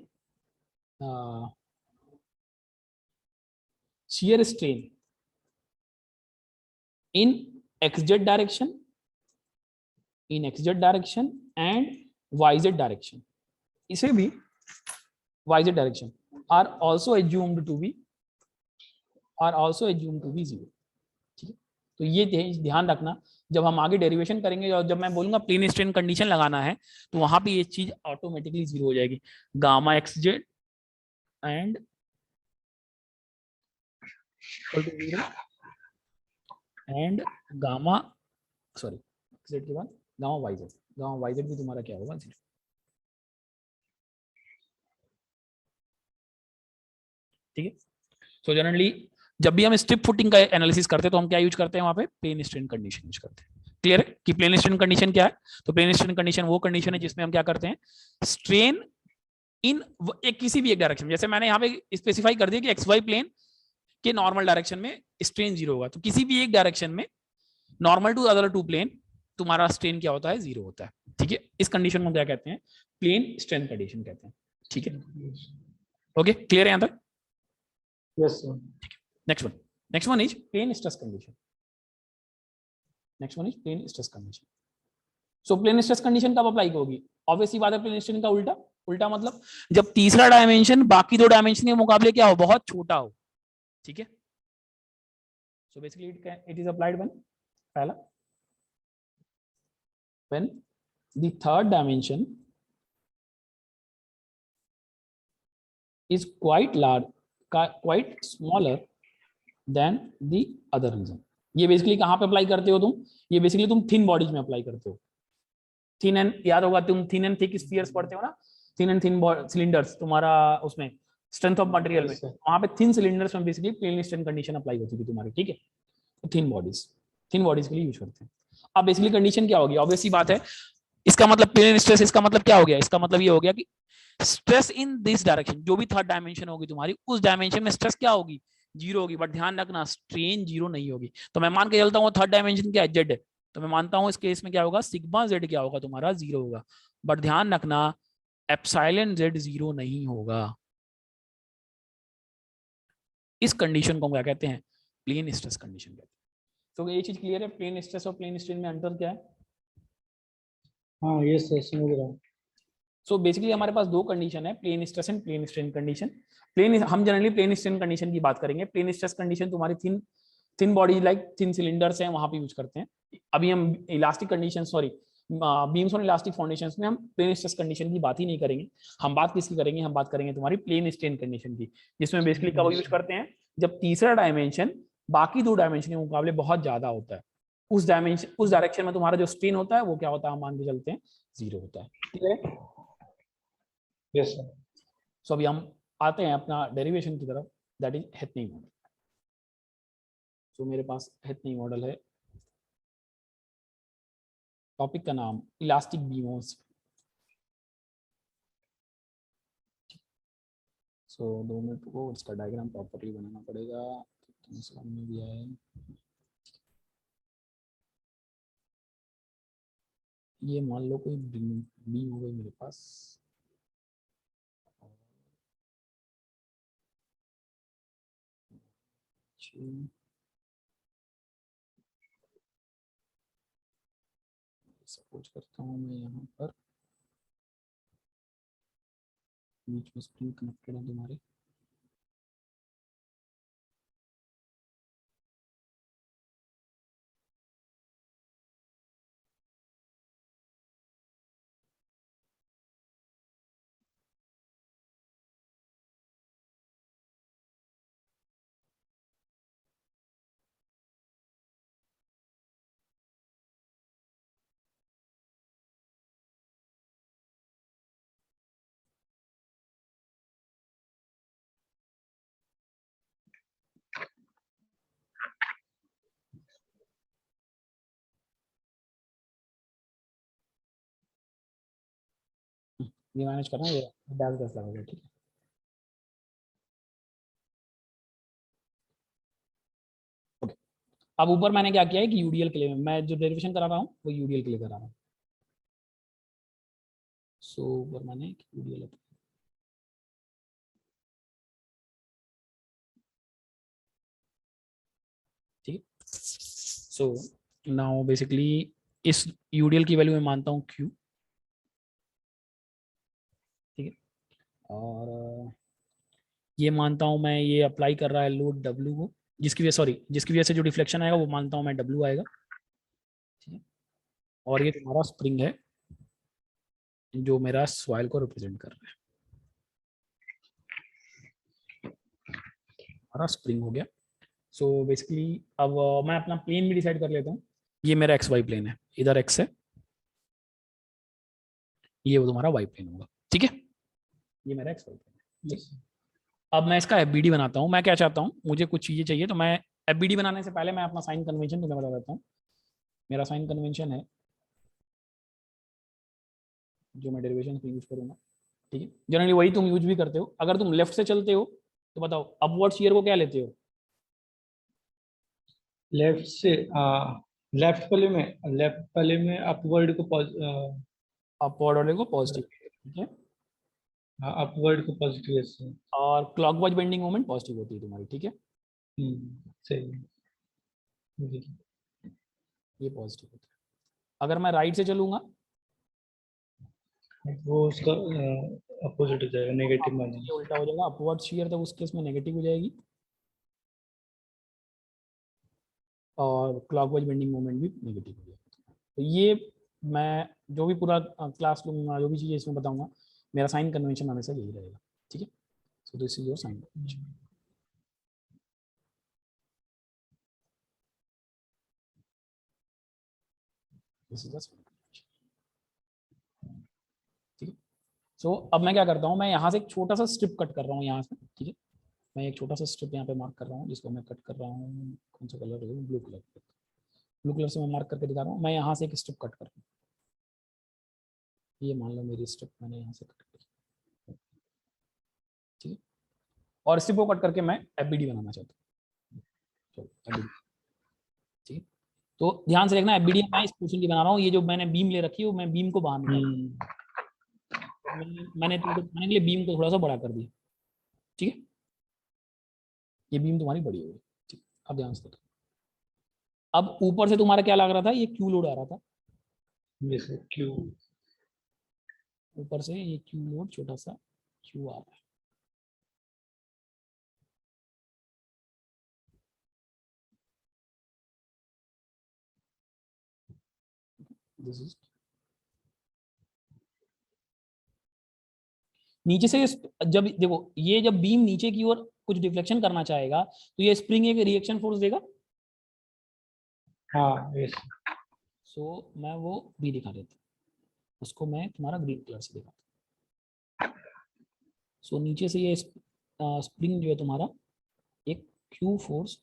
shear strain in xz direction, and yz direction। इसे भी yz direction are also assumed to be 0। ठीक है। तो ये ध्यान रखना जब हम आगे डेरिवेशन करेंगे और जब मैं बोलूंगा प्लेन स्ट्रेन कंडीशन लगाना है तो वहां पे ये चीज ऑटोमेटिकली 0 हो जाएगी। Gamma x Z and and gamma, sorry Z के बाद गामा वाई जेड भी तुम्हारा क्या होगा? 0। ठीक है। सो जनरली जब भी हम स्ट्रिप फुटिंग का एनालिसिस करते हैं तो हम क्या यूज करते हैं? वहां पे प्लेन स्ट्रेन कंडीशन यूज करते हैं। क्लियर है कि प्लेन स्ट्रेन कंडीशन क्या है? तो प्लेन स्ट्रेन कंडीशन वो कंडीशन है जिसमें हम क्या करते हैं, स्ट्रेन इन एक किसी भी एक डायरेक्शन, जैसे मैंने यहाँ पे स्पेसिफाई कर दिया कि एक्स वाई प्लेन के नॉर्मल डायरेक्शन में स्ट्रेन 0 होगा, तो किसी भी एक डायरेक्शन में normal to other to plane तुम्हारा स्ट्रेन क्या होता है? 0 होता है। ठीक है। इस कंडीशन को क्या कहते हैं? प्लेन स्ट्रेन कंडीशन कहते हैं। ठीक है, ओके क्लियर है यहाँ तक? Yes, sir. Next one is plane stress condition. So plane stress condition कब अप्लाई होगी? ऑब्वियसली बात है, प्लेन स्ट्रेन का उल्टा मतलब जब तीसरा डायमेंशन बाकी 2 डायमेंशन के मुकाबले क्या हो? बहुत छोटा हो। ठीक है। So basically it is applied when, पहला when the third dimension is quite large, quite smaller than the other region. ये बेसिकली कहाँ पे अप्लाई करते हो तुम? ये बेसिकली तुम थिन बॉडीज में अप्लाई करते हो। थिन एंड, याद होगा तुम थिन एंड थिक स्फीयर्स पढ़ते हो ना, थिन एंड थिन सिलिंडर्स तुम्हारा उसमें स्ट्रेंथ ऑफ मटेरियल में, Yes, sir. वहां पे थिन सिलिंडर्स में basically plane strain condition apply होती थी तुम्हारी, ठीक है। तो थिन बॉडीज के लिए यूज करते हैं। अब बेसिकली कंडीशन क्या होगी, ऑब्वियस सी बात है, इसका मतलब प्लेन स्ट्रेस, इसका मतलब क्या हो गया, इसका मतलब ये हो गया कि स्ट्रेस इन दिस डायरेक्शन, जो भी थर्ड डायमेंशन होगी तुम्हारी, उस डायमेंशन में स्ट्रेस क्या होगी, जीरो होगी। बट ध्यान रखना स्ट्रेन जीरो नहीं होगी। तो मैं मान के चलता हूँ थर्ड डायमेंशन क्या है, जेड है, तो मैं मानता हूँ इस केस में क्या होगा, सिग्मा जेड क्या होगा तुम्हारा, जीरो होगा। बट ध्यान रखना एप्सिलॉन जेड जीरो नहीं होगा। इस कंडीशन को क्या कहते हैं, प्लेन स्ट्रेस कंडीशन कहते हैं। तो ये चीज क्लियर है, प्लेन स्ट्रेस और प्लेन स्ट्रेन में अंतर क्या है? हाँ, ये सर समझ रहा हूँ। सो बेसिकली हमारे पास दो कंडीशन है, plane stress and plane strain condition. Plane, हम जनरली प्लेन स्ट्रेन कंडीशन की बात करेंगे। प्लेन स्ट्रेस कंडीशन तुम्हारी thin thin body like thin cylinders हैं, वहां पे यूज करते हैं। अभी हम इलास्टिक कंडीशन, सॉरी बीम्स और इलास्टिक फाउंडेशंस में हम प्लेन स्ट्रेस कंडीशन की बात ही नहीं करेंगे। हम बात किसकी करेंगे, हम बात करेंगे तुम्हारी प्लेन स्ट्रेन कंडीशन की, जिसमें बेसिकली कब यूज करते हैं, जब तीसरा डायमेंशन बाकी दो डायमेंशन के मुकाबले बहुत ज्यादा होता है। उस डायमेंशन, उस डायरेक्शन में तुम्हारा जो स्ट्रेन होता है वो क्या होता है, हम मान के चलते हैं जीरो होता है, ठीक है। Yes sir. सो अभी हम आते हैं अपना डेरिवेशन की तरफ, दैट इज हेथनी मॉडल। सो मेरे पास हेथनी मॉडल है, टॉपिक का नाम इलास्टिक बीमोस। सो 2 मिनट को इसका डायग्राम प्रॉपर्ली बनाना पड़ेगा, तो समझ में भी आए। ये मान लो कोई बीम हो गई मेरे पास, सपोज करता हूँ मैं यहाँ पर बीच में स्प्रिंग कनेक्टेड है तुम्हारे, ये मैनेज करना, ये डैश डैश लगेगा, ठीक है। ओके, अब ऊपर मैंने क्या किया है कि यूडीएल के लिए मैं जो डेरिवेशन करा रहा हूँ वो यूडीएल के लिए करा रहा हूँ। सो ऊपर मैंने यूडीएल, ठीक है। सो नाउ बेसिकली इस यूडीएल की वैल्यू मैं मानता हूँ क्यू, ठीक है। और ये मानता हूँ मैं, ये अप्लाई कर रहा है लोड डब्ल्यू को, जिसकी वजह, सॉरी, जिसकी वजह से जो डिफ्लेक्शन आएगा वो मानता हूँ मैं डब्ल्यू आएगा, ठीक है। और ये तुम्हारा स्प्रिंग है जो मेरा सॉइल को रिप्रेजेंट कर रहा है, हमारा स्प्रिंग हो गया। सो बेसिकली अब मैं अपना प्लेन भी डिसाइड कर लेता हूँ। ये मेरा एक्स वाई प्लेन है, इधर एक्स है, ये वो तुम्हारा वाई प्लेन होगा, ठीक है। ये मेरा एक्स वाई प्लेन है। यस। अब मैं इसका एफबीडी बनाता हूँ। मैं क्या चाहता हूँ, मुझे कुछ चीजें चाहिए, तो मैं एफबीडी बनाने से पहले मैं अपना साइन कन्वेंशन तुम्हें बता देता हूँ। मेरा साइन कन्वेंशन है जो मैं डेरिवेशन यूज करूंगा, ठीक है। जनरली वही तुम यूज भी करते हो। अगर तुम लेफ्ट से चलते हो तो बताओ अपवर्ड शियर को क्या लेते हो, लेफ्ट से लेफ्ट पहले में अपवर्ड को अपवर्ड वाले को पॉजिटिव, ठीक है। अपवर्ड को पॉजिटिव से। और क्लॉकवाइज बेंडिंग मोमेंट पॉजिटिव होती है तुम्हारी, ठीक है। सही है। ये पॉजिटिव होता है। अगर मैं राइट से चलूंगा वो उसका अपोजिट हो जाएगा, नेगेटिव ये माइनस। उल्टा हो जाएगा, अपवर्ड शियर तो उस केस में नेगेटिव हो जाएगी, और क्लॉकवाइज बेंडिंग मोमेंट भी नेगेटिव हो जाएगा। तो ये मैं जो भी पूरा क्लास लूंगा, जो भी चीज़ें इसमें बताऊंगा, मेरा साइन कन्वेंशन हमेशा यही रहेगा, ठीक है। So this is your sign convention. This is the ठीक है। सो अब मैं क्या करता हूँ, मैं यहाँ से एक छोटा सा स्ट्रिप कट कर रहा हूँ यहाँ से, ठीक है। मैं एक छोटा सा स्ट्रिप यहाँ पे मार्क कर रहा हूँ, जिसको मैं कट कर रहा हूँ, कौन सा कलर है, ब्लू कलर। ब्लू कलर से मैं मार्क करके दिखा रहा हूँ। मैं यहाँ से एक स्ट्रिप कट कर रहा हूँ, ये मान लो मेरी स्ट्रिप मैंने यहाँ से कट की, ठीक है। और स्ट्रिप को कट करके मैं एफबीडी बनाना चाहता हूँ। चलो एफबीडी, ठीक है। तो ध्यान से देखना, एफबीडी मैं इस पोर्शन की बना रहा हूँ। ये जो मैंने बीम ले रखी है, वो मैं बीम को बाहर निकाल, मैंने तुमको दिखाने के लिए बीम को थोड़ा सा बड़ा कर दिया, ठीक है। ये बीम तुम्हारी बड़ी हो गई, ठीक। अब ध्यान से देखो, अब ऊपर से तुम्हारा क्या लग रहा था, ये क्यू लोड आ रहा था, जैसे क्यू, ऊपर से ये क्यू लोड छोटा सा क्यू आ रहा है। दिस इज नीचे से जब देखो, ये जब बीम नीचे की ओर कुछ डिफ्लेक्शन करना चाहेगा, तो ये स्प्रिंग एक रिएक्शन फोर्स देगा। हाँ यस, सो मैं वो भी दिखा देता हूँ, उसको मैं तुम्हारा ग्रीन कलर से दिखाता हूँ। सो नीचे से ये स्प्रिंग जो है तुम्हारा एक क्यू फोर्स,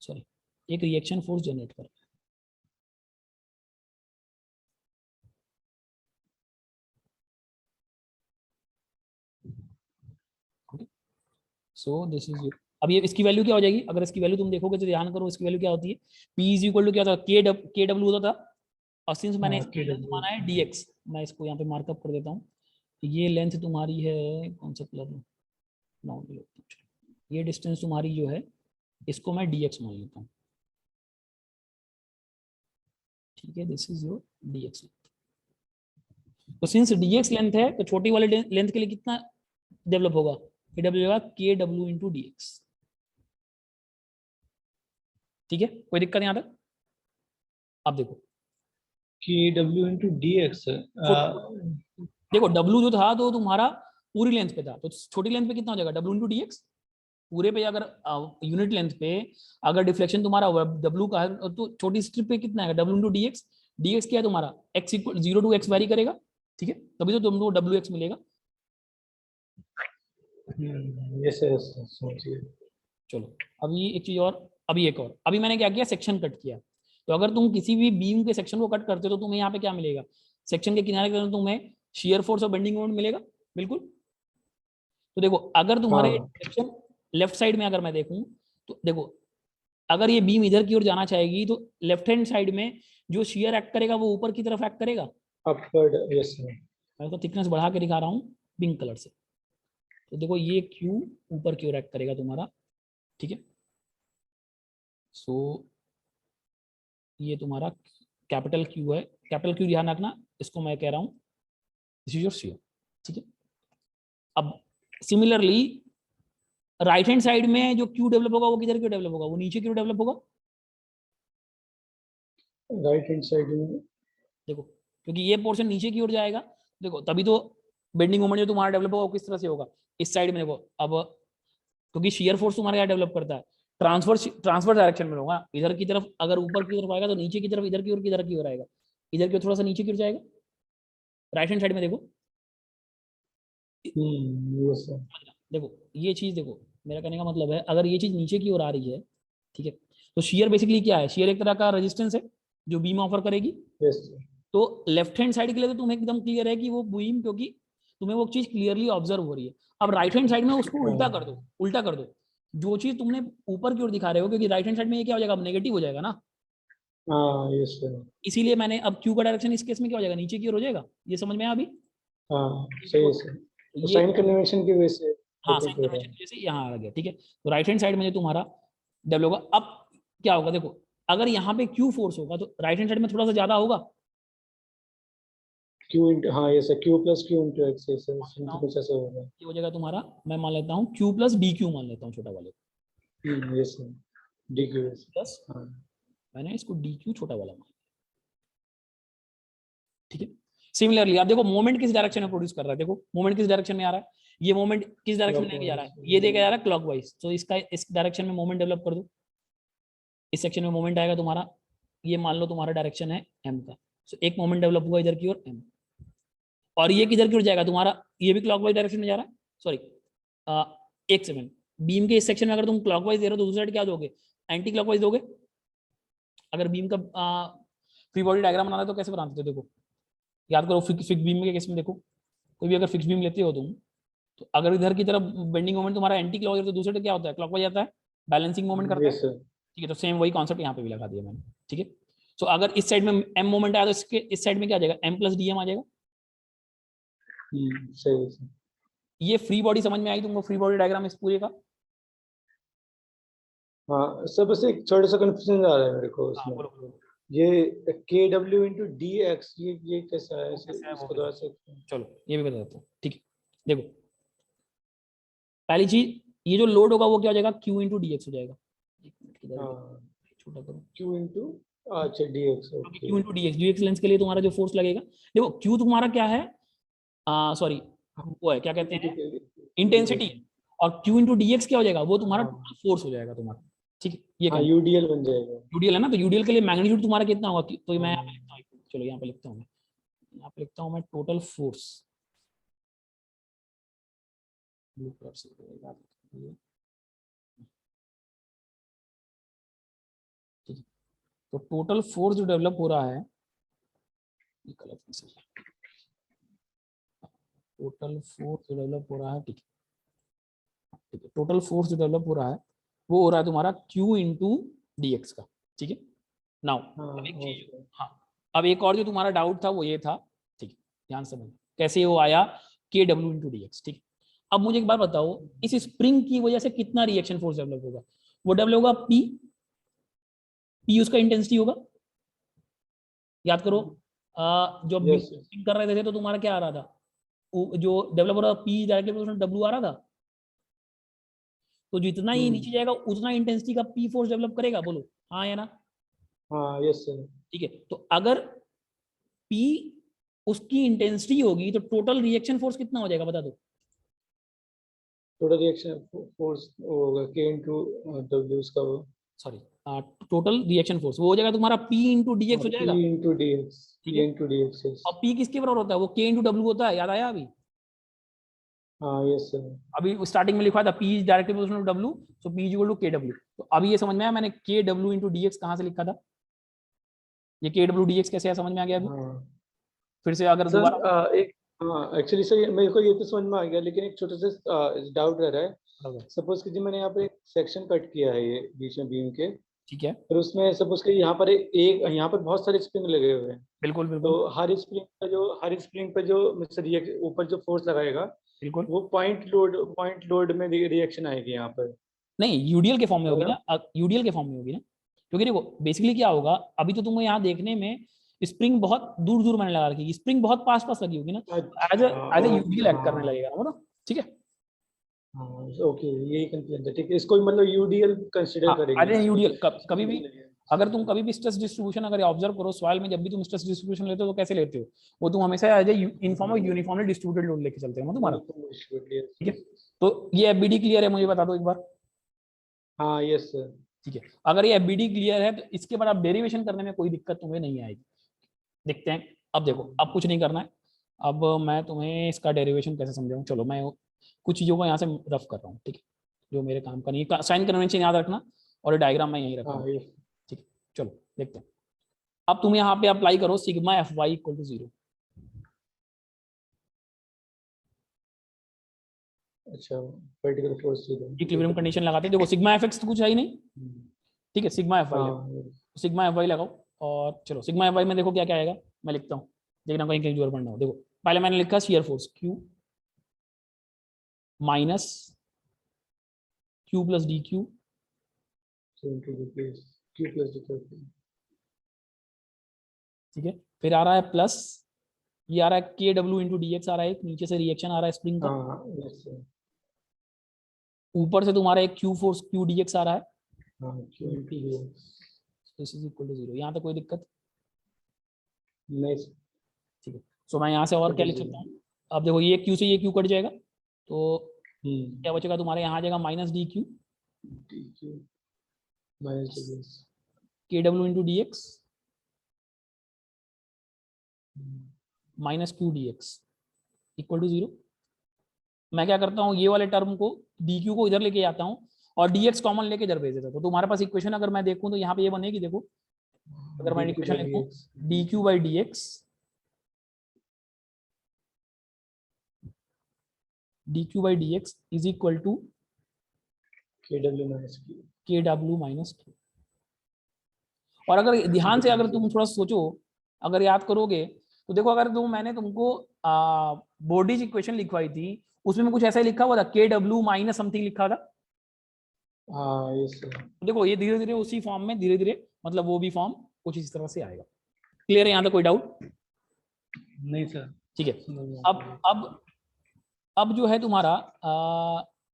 सॉरी, एक रिएक्शन फोर्स जनरेट कर रहा है। सो दिस इज, अब ये इसकी वैल्यू क्या हो जाएगी, अगर इसकी वैल्यू तुम देखोगे तो ध्यान करो, इसकी वैल्यू क्या होती है, P इज इक्वल टू क्या था, के डब्ल्यू होता था। और सिंस मैंने हाँ इसका के लेंथ डब्ल्यू, माना है dx, मैं इसको यहाँ पे मार्कअप कर देता हूँ। ये लेंथ तुम्हारी है, कौन सा कलर, ये डिस्टेंस तुम्हारी जो है, इसको मैं dx मान लेता हूँ, ठीक है। This is your dx। तो सिंस dx लेंथ है, तो छोटी वाले लेंथ के लिए कितना डेवलप होगा, ये डेवलप होगा के डब्ल्यू इंटू डी एक्स, ठीक है। कोई दिक्कत यहाँ तक? अब देखो, के डब्ल्यू इंटू डी एक्स, देखो W जो था तो तुम्हारा पूरी लेंथ पे था, तो छोटी लेंथ पे कितना हो जाएगा, W इंटू डी एक्स। पूरे पे अगर यूनिट लेंथ पे अगर डिफ्लेक्शन तुम्हारा W का है, तो छोटी स्ट्रिप पे कितना है, W into D X. D X क्या है तुम्हारा, x इक्वल 0 टू x वेरी करेगा, ठीक है, तभी तो तुमको WX मिलेगा। यस यस, समझिए। चलो अभी एक चीज और, अभी एक और, अभी मैंने क्या किया, सेक्शन कट किया। तो अगर तुम किसी भी बीम के सेक्शन को कट करते हो, तो तुम्हें यहाँ पे क्या मिलेगा, सेक्शन के किनारे के तुम्हें शियर फोर्स और बेंडिंग मोमेंट मिलेगा, बिल्कुल। तो देखो, अगर तुम्हारे हाँ सेक्शन लेफ्ट साइड में अगर मैं देखूं, तो देखो, अगर ये बीम इधर की ओर जाना चाहेगी, तो लेफ्ट हैंड साइड में जो शियर एक्ट करेगा वो ऊपर की तरफ एक्ट करेगा। Upward, yes sir. मैं तो थिकनेस बढ़ा के दिखा रहा हूँ पिंक कलर से। तो देखो, ये क्यू ऊपर की ओर एक्ट करेगा तुम्हारा, ठीक है। सो ये तुम्हारा कैपिटल क्यू है, कैपिटल क्यू ध्यान रखना, इसको मैं कह रहा हूँ दिस इज योर शियर, ठीक है। अब सिमिलरली राइट हैंड साइड में जो क्यू डेवलप होगा, वो किधर क्यों डेवलप होगा, वो नीचे क्यों डेवलप होगा, राइट हैंड साइड में, देखो, क्योंकि ये पोर्शन नीचे की ओर जाएगा, देखो तभी तो बेंडिंग मोमेंट जो तुम्हारा डेवलप होगा वो किस तरह से होगा, इस साइड में। देखो अब, क्योंकि शियर फोर्स तुम्हारा क्या डेवलप करता है, ट्रांसफर डायरेक्शन में होगा, इधर की तरफ अगर ऊपर की तरफ आएगा तो नीचे की तरफ, इधर की ओर किधर की ओर आएगा, इधर की ओर थोड़ा सा नीचे की ओर जाएगा। राइट हैंड साइड में देखो, यस सर। देखो ये चीज, देखो मेरा कहने का मतलब है, अगर ये चीज नीचे की ओर आ रही है, ठीक है, तो शियर बेसिकली क्या है, शियर एक तरह का रेजिस्टेंस है जो बीम ऑफर करेगी। Yes sir. तो लेफ्ट हैंड साइड के लिए तो तुम्हें एकदम क्लियर है कि वो बीम, क्योंकि तुम्हें वो चीज क्लियरली ऑब्जर्व हो रही है। अब राइट हैंड साइड में उसको उल्टा कर दो, उल्टा कर दो, जो चीज तुमने ऊपर की ओर दिखा रहे हो, क्योंकि राइट हैंड साइड में ये क्या हो जाएगा, अब नेगेटिव हो जाएगा ना। हाँ यस सर। इसीलिए मैंने अब क्यू का डायरेक्शन इस केस में क्या हो जाएगा, नीचे की ओर हो जाएगा। ये समझ में आया अभी? हाँ सही है सर, तो ये, साइन कन्वेंशन की वजह से हाँ, साइन रोटेट हो रहा कन्वेंशन है। की वजह से यहाँ आ गया, ठीक है। तो राइट हैंड साइड में जो तुम्हारा डेवलप होगा, अब क्या होगा, देखो अगर यहाँ पे क्यू फोर्स होगा, तो राइट हैंड साइड में थोड़ा सा ज्यादा होगा। क्यू इंटू, हाँ yes sir, Q plus Q into x, yes sir, मान लेता समथिंग हूँ कुछ ऐसा होगा। ये हो जाएगा तुम्हारा, मैं मान लेता हूँ क्यू प्लस डी क्यू मान लेता हूँ, छोटा वाले yes sir, D Q S, plus, हाँ मैंने इसको डी क्यू छोटा वाला मान, ठीक है। सिमिलरली आप देखो, मोमेंट किस डायरेक्शन में प्रोड्यूस कर रहा है, देखो मोमेंट किस डायरेक्शन में आ रहा है, ये मोमेंट किस डायरेक्शन में लेके जा रहा है, ये लेके जा रहा है क्लॉकवाइज। तो इसका इस डायरेक्शन में मोमेंट डेवलप कर दो, इस सेक्शन में मोमेंट आएगा तुम्हारा ये मान लो तुम्हारा डायरेक्शन है m का, सो एक मोमेंट डेवलप हुआ इधर की ओर m, और ये किधर की ओर जाएगा तुम्हारा, ये भी क्लॉकवाइज डायरेक्शन में जा रहा है, सॉरी एक सेकंड, बीम के इस सेक्शन में अगर तुम क्लॉकवाइज दे रहे हो तो दूसरी साइड क्या दोगे, एंटी क्लॉकवाइज दोगे। अगर बीम का फ्री बॉडी डायग्राम बनाना है तो कैसे बनाते थे, देखो याद करो, फिक्स बीम के केस में देखो, कोई भी अगर फिक्स बीम लेते हो तुम, तो अगर इधर की तरफ बेंडिंग मोमेंट तुम्हारा एंटी क्लॉकवाइज तो दूसरे तो क्या होता है, क्लॉकवाइज आता है, बैलेंसिंग मोमेंट करता है, यस सर। ठीक है। तो सेम वही कॉन्सेप्ट यहाँ पे भी लगा दिया मैंने, ठीक है। सो अगर इस साइड में m मोमेंट आया तो इसके इस साइड में क्या आ जाएगा, m प्लस dm आ जाएगा। सही सर। ये फ्री बॉडी समझ में आई तुमको, फ्री बॉडी डायग्राम इस पूरे का। हाँ सर, बस एक छोटा सा कंफ्यूजन आ रहा है मेरे को हाँ उसमें। बोलो बोलो, ये के डब्ल्यू इंटू डी एक्स, ये कैसा है, वो कैसे है वो इसको कैसे थोड़ा है? सा। चलो ये भी बता देता हूँ, ठीक है। देखो पहली चीज, ये जो लोड होगा वो क्या हो जाएगा, q इंटू डी एक्स हो जाएगा। एक मिनट किधर गया? हाँ, छोटा करो, क्यू इंटू, अच्छा डी एक्स, क्योंकि okay. q into D X, D x lens के लिए तुम्हारा जो फोर्स लगेगा, देखो q तुम्हारा क्या है, सॉरी वो है क्या कहते हैं, इंटेंसिटी, और q इंटू डी एक्स क्या हो जाएगा, वो तुम्हारा हाँ टोटल फोर्स हो जाएगा तुम्हारा, ठीक है। ये हाँ, कहना यूडीएल बन जाएगा। यूडीएल है ना, तो यूडीएल के लिए मैग्नीट्यूड तुम्हारा कितना होगा, तो मैं यहाँ पे हाँ लिखता हूँ, चलो यहाँ पे लिखता हूँ मैं, यहाँ पे लिखता हूँ मैं टोटल फोर्स, ब्लू कलर से ठीक है। तो टोटल फोर्स जो डेवलप हो रहा है, ये कलर से, टोटल फोर्स जो डेवलप हो रहा है, ठीक है, ठीक है। टोटल फोर्स जो डेवलप हो रहा है वो हो रहा है तुम्हारा q इंटू डी एक्स का, ठीक है। नाउ हाँ, अब एक चीज, ओके। हाँ अब एक और जो तुम्हारा डाउट था वो ये था, ठीक है, ध्यान से समझ कैसे वो आया, के डब्ल्यू इंटू डी एक्स, ठीक है। अब मुझे एक बात बताओ, इस स्प्रिंग की वजह से कितना रिएक्शन फोर्स डेवलप होगा, वो डेवलप होगा पी, पी उसका इंटेंसिटी होगा, याद करो। जो यस यस। स्प्रिंग कर रहे थे तो तुम्हारा क्या आ रहा था, जो डेवलप हो रहा था पी डायरेक्टली डब्ल्यू आ रहा था, तो जितना ही नीचे जाएगा उतना इंटेंसिटी का पी फोर्स डेवलप करेगा, बोलो हाँ या ना। हाँ यस सर। ठीक है, तो अगर पी उसकी इंटेंसिटी होगी तो टोटल रिएक्शन फोर्स कितना हो जाएगा बता दो। टोटल रिएक्शन फोर्स होगा के इंटू डब्ल्यू, उसका वो सॉरी, टोटल रिएक्शन फोर्स वो हो जाएगा तुम्हारा पी इंटू डी एक्स हो पी जाएगा, इंटू डी एक्स, ठीक पी है। Into D x, yes. और पी किसके बराबर होता है, वो के इंटू डब्ल्यू होता है, याद आया अभी, हाँ यस सर। अभी स्टार्टिंग में लिखा था P is directly proportional to W, so P is equal to K W. तो अभी ये समझ में आया मैंने के डब्ल्यू इंटू डी एक्स कहाँ से लिखा था, ये के डब्ल्यू डी एक्स कैसे है समझ में आ गया अभी, हाँ फिर से अगर सर, दोबारा एक, हाँ एक्चुअली सर मेरे को ये तो समझ में आ गया, लेकिन एक छोटा सा डाउट रह रहा है। बताओ। सपोज कि जी मैंने यहाँ पे एक सेक्शन कट किया है, ये बीच में बीम के, ठीक है, फिर उसमें सपोज कि यहाँ पर एक, यहाँ पर बहुत सारे स्प्रिंग लगे हुए हैं। बिल्कुल तो बिल्कुल हर स्प्रिंग पे जो मतलब ऊपर जो फोर्स लगाएगा, बिल्कुल, वो पॉइंट लोड में रिएक्शन आएगी यहाँ पर, नहीं यूडीएल के फॉर्म में है होगी ना? ना, यूडीएल के फॉर्म में होगी ना, क्योंकि देखो बेसिकली क्या होगा, अभी तो तुमको यहाँ देखने में स्प्रिंग बहुत दूर दूर मैंने लगा रखी है, स्प्रिंग बहुत पास पास लगी होगी ना, अच्छा, as a okay, UDL act करने हाँ लगेगा ना वो ना, ठीक है। हाँ, ओके, यही कंफ्यूजन था, ठीक है, इसको मतलब यूडीएल कंसिडर हाँ करेंगे एज ए इसको। यूडीएल, कभी भी अगर तुम कभी भी स्ट्रेस डिस्ट्रीब्यूशन अगर ऑब्जर्व करो सॉइल में, जब भी तुम स्ट्रेस डिस्ट्रीब्यूशन लेते हो तो कैसे लेते हो, वो तुम हमेशा as a in form of uniformly distributed load लेके चलते हो ना तुम्हारा, ठीक है। तो ये एफबीडी क्लियर है, मुझे बता दो एक बार, हाँ यस सर। ठीक है। अगर ये एफबीडी क्लियर है तो इसके बाद आप डेरिवेशन करने में कोई दिक्कत तुम्हें नहीं आएगी, देखते हैं। अब देखो अब कुछ नहीं करना है, अब मैं तुम्हें इसका डेरिवेशन कैसे समझाऊं, चलो मैं कुछ चीज़ों को यहाँ से रफ कर रहा हूँ, ठीक है, जो मेरे काम का नहीं है, साइन कन्वेंशन याद रखना, और डायग्राम मैं यहीं हाँ रखूंगा, यस। ठीक है। चलो देखते हैं, अब तुम यहाँ पे अप्लाई करो sigma F Y equal to 0, अच्छा, पर्टिकुलर फोर्स इक्विलिब्रियम कंडीशन लगाते हैं, देखो सिग्मा एफ एक्स तो कुछ है ही नहीं, हम्म, ठीक है, सिग्मा एफ वाई लगाओ, हाँ सिग्मा एफ वाई लगाओ, और चलो सिग्मा एफ वाई में देखो क्या क्या आएगा, मैं लिखता हूँ, देखना कहीं कहीं जोर पड़ना हो, देखो पहले मैंने लिखा shear force Q minus Q plus D Q, Q plus D. ठीक है। फिर आ रहा है प्लस, ये आ रहा है के डब्ल्यू इंटू डी एक्स आ रहा है, एक नीचे से रिएक्शन आ रहा है स्प्रिंग का, हाँ यस सर। ऊपर से तुम्हारा एक q force q d x आ रहा है, हाँ, q into D x. This is equal to 0, यहाँ तक कोई दिक्कत, नहीं सर, ठीक है। सो मैं यहाँ से और क्या लिख सकता हूँ, अब देखो ये क्यू से ये क्यू कट जाएगा, तो क्या बचेगा तुम्हारे, यहाँ आ जाएगा minus d q d q minus d x. K डब्ल्यू into D x, minus q d x equal to 0। मैं क्या करता हूँ, ये वाले टर्म को डी क्यू को इधर लेके आता हूँ और डी एक्स कॉमन लेके इधर भेज देता हूँ। तो तुम्हारे पास इक्वेशन अगर मैं देखूँ तो यहाँ पे ये बनेगी, देखो अगर मैं इक्वेशन लिखूँ D Q by D X, D Q by D x is equal to KW minus Q. K W minus Q. और अगर ध्यान से अगर तुम थोड़ा सोचो, अगर याद करोगे तो देखो, अगर मैंने तुमको बोर्डिज इक्वेशन लिखवाई थी उसमें कुछ ऐसा ही लिखा हुआ था, के डब्ल्यू माइनस समथिंग लिखा था। हाँ यस सर। देखो ये धीरे धीरे उसी फॉर्म में, धीरे धीरे मतलब वो भी फॉर्म कुछ इस तरह से आएगा। क्लियर है यहाँ तक, कोई डाउट नहीं सर। ठीक है। अब जो है तुम्हारा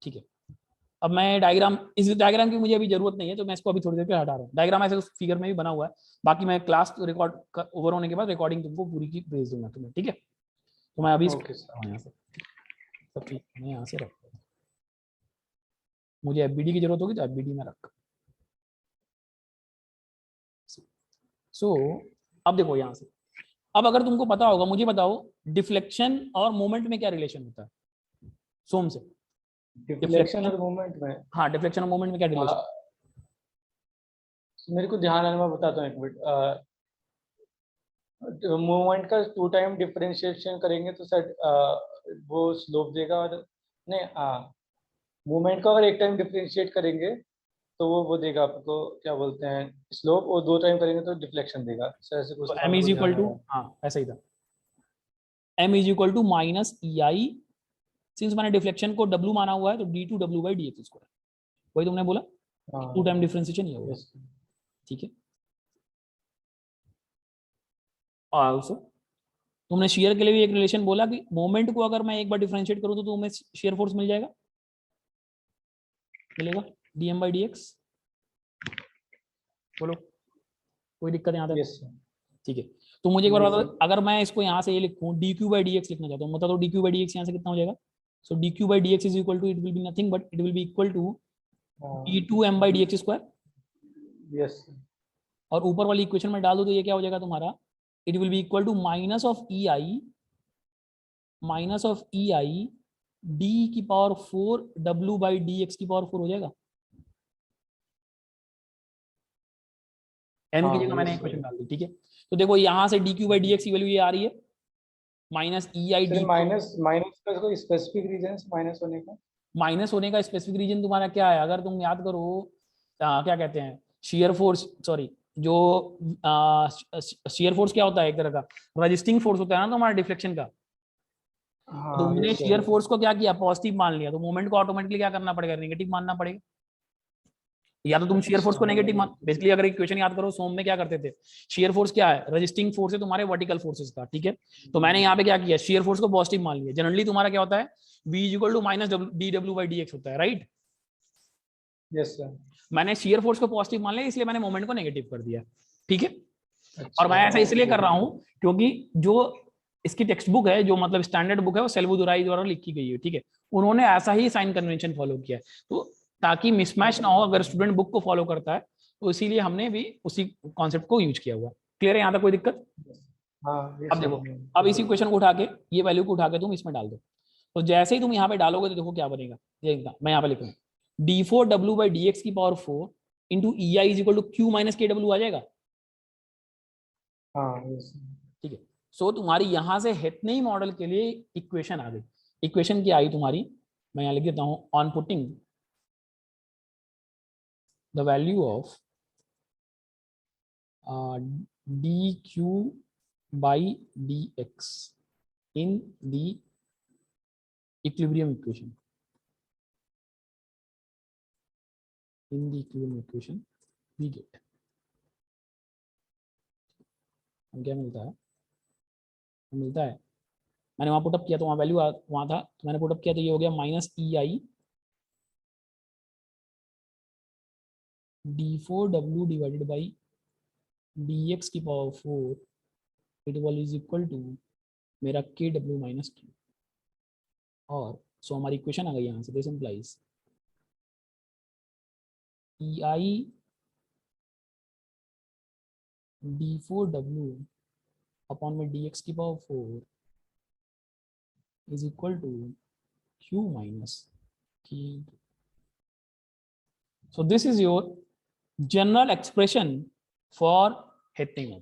ठीक है, अब मैं डायग्राम, इस डायग्राम की मुझे अभी जरूरत नहीं है तो मैं इसको अभी थोड़ी देर के हटा रहा हूँ। डायग्राम ऐसे उस फिगर में भी बना हुआ है, बाकी मैं क्लास रिकॉर्ड ओवर होने के बाद रिकॉर्डिंग तुमको पूरी की भेज दूंगा तुम्हें, ठीक है। तो मैं अभी यहाँ से सब चीज मैं यहाँ से रख, मुझे एफबीडी की जरूरत होगी तो एफबीडी में रख। सो अब देखो यहाँ से, अब अगर तुमको पता होगा, मुझे बताओ डिफ्लेक्शन और मोमेंट में क्या रिलेशन होता है सोम से। डिफ्लेक्शन और मोमेंट में, हाँ डिफ्लेक्शन और मोमेंट में क्या रिलेशन? मेरे को ध्यान आने में बताता हूँ एक मिनट। मूवमेंट का 2 टाइम डिफरेंशिएशन करेंगे तो सर वो स्लोप देगा, और नहीं मूवमेंट का अगर 1 टाइम डिफरेंशिएट करेंगे तो वो देगा आपको, क्या बोलते हैं, स्लोप, और 2 टाइम करेंगे तो डिफ्लेक्शन देगा सर, ऐसे कुछ तो था m मेरे इज को इक्वल ध्यान आ टू, रहा है। हाँ ऐसा ही था, m is equal to minus E I, since मैंने डिफ्लेक्शन को w माना हुआ है तो d two w by D x square, वही तुमने बोला, 2 टाइम डिफरेंशिएशन ये होगा, ठीक है। ऑल्सो तुमने शेयर के लिए भी एक रिलेशन बोला कि मोमेंट को अगर मैं एक बार डिफरेंशिएट करूं तो तुम्हें शेयर फोर्स मिल जाएगा, मिलेगा dm बाई डी एक्स। बोलो कोई दिक्कत यहाँ तक? ठीक है। तो मुझे एक बार बताओ, अगर मैं इसको यहाँ से ये लिखूं d Q by D x लिखना चाहता हूँ, बता दो d Q by D x यहाँ से कितना हो जाएगा? So d Q by D x is equal to, it will be nothing but it will be equal to d two m by D x square. Yes. और ऊपर वाली equation में डाल दो तो ये क्या हो जाएगा तुम्हारा, it will be equal to minus of E I, minus of E I d की पावर 4 डब्ल्यू बाई डी एक्स की पावर 4 हो जाएगा। m की जगह मैंने इक्वेशन डाल दी, ठीक है। तो देखो यहाँ से D Q by D x की वैल्यू ये आ रही है, minus E I D. Minus minus का कोई स्पेसिफिक रीजन माइनस होने का? माइनस होने का स्पेसिफिक रीजन तुम्हारा क्या है, अगर तुम याद करो क्या कहते हैं, शेयर फोर्स, सॉरी जो शेयर फोर्स क्या होता है, एक तरह का रजिस्टिंग फोर्स होता है ना तुम्हारा डिफ्लेक्शन का। हाँ, तो तुमने शेयर फोर्स को क्या किया, पॉजिटिव मान लिया, तो मूवमेंट को ऑटोमेटिकली क्या करना पड़ेगा, नेगेटिव मानना पड़ेगा। या तो तुम शेयर फोर्स को नेगेटिव मान, बेसिकली अगर इक्वेशन याद करो सोम में क्या करते थे, शेयर फोर्स क्या है, रजिस्टिंग फोर्स है तुम्हारे वर्टिकल फोर्सेस का, ठीक है। तो मैंने यहाँ पे क्या किया, शेयर फोर्स को पॉजिटिव मान लिया। जनरली तुम्हारा क्या होता है, v is equal to minus D W by D X होता है, राइट। Yes sir. मैंने शेयर फोर्स को पॉजिटिव मान लिया, इसलिए मैंने मोमेंट को नेगेटिव कर दिया, ठीक है। अच्छा, और मैं ऐसा इसलिए कर रहा हूँ क्योंकि जो इसकी टेक्स्ट बुक है, जो मतलब स्टैंडर्ड बुक है, वो सेल्वोदुराई द्वारा लिखी गई है, ठीक है। उन्होंने ऐसा ही साइन कन्वेंशन फॉलो किया है, तो ताकि मिसमैच ना हो अगर स्टूडेंट बुक को फॉलो करता है, तो इसीलिए हमने भी उसी कॉन्सेप्ट को यूज किया हुआ। क्लियर है यहाँ तक, कोई दिक्कत? हाँ, अब देखो, अब इसी क्वेश्चन को उठा के, ये वैल्यू को उठा के तुम इसमें डाल दो, तो जैसे ही तुम यहाँ पे डालोगे तो देखो क्या बनेगा, ये मैं यहाँ पे लिख रहा हूँ, डी फोर डब्ल्यू बाई डी एक्स की power 4 into E I is equal to q minus k डब्ल्यू आ जाएगा। हाँ यस। ठीक है। सो तुम्हारी यहां से हेटनी मॉडल के लिए इक्वेशन आ गई। इक्वेशन क्या आई तुम्हारी, मैं यहां लिख देता हूं, on putting the value of D Q by D X in the equilibrium equation, in the equilibrium equation we get, क्या मिलता है, मिलता है, मैंने वहां पुटअप किया तो वहां वैल्यू वहां था, तो मैंने पुटअप किया तो ये हो गया minus E I d four डब्ल्यू डिवाइडेड बाई डी एक्स की power 4 it will is equal to मेरा के डब्ल्यू माइनस क्यू। और सो हमारी इक्वेशन आ गई यहाँ से, this implies E I d four डब्ल्यू अपॉन में dx की power 4 is equal to q minus k. So this is your general expression for Hetenyi,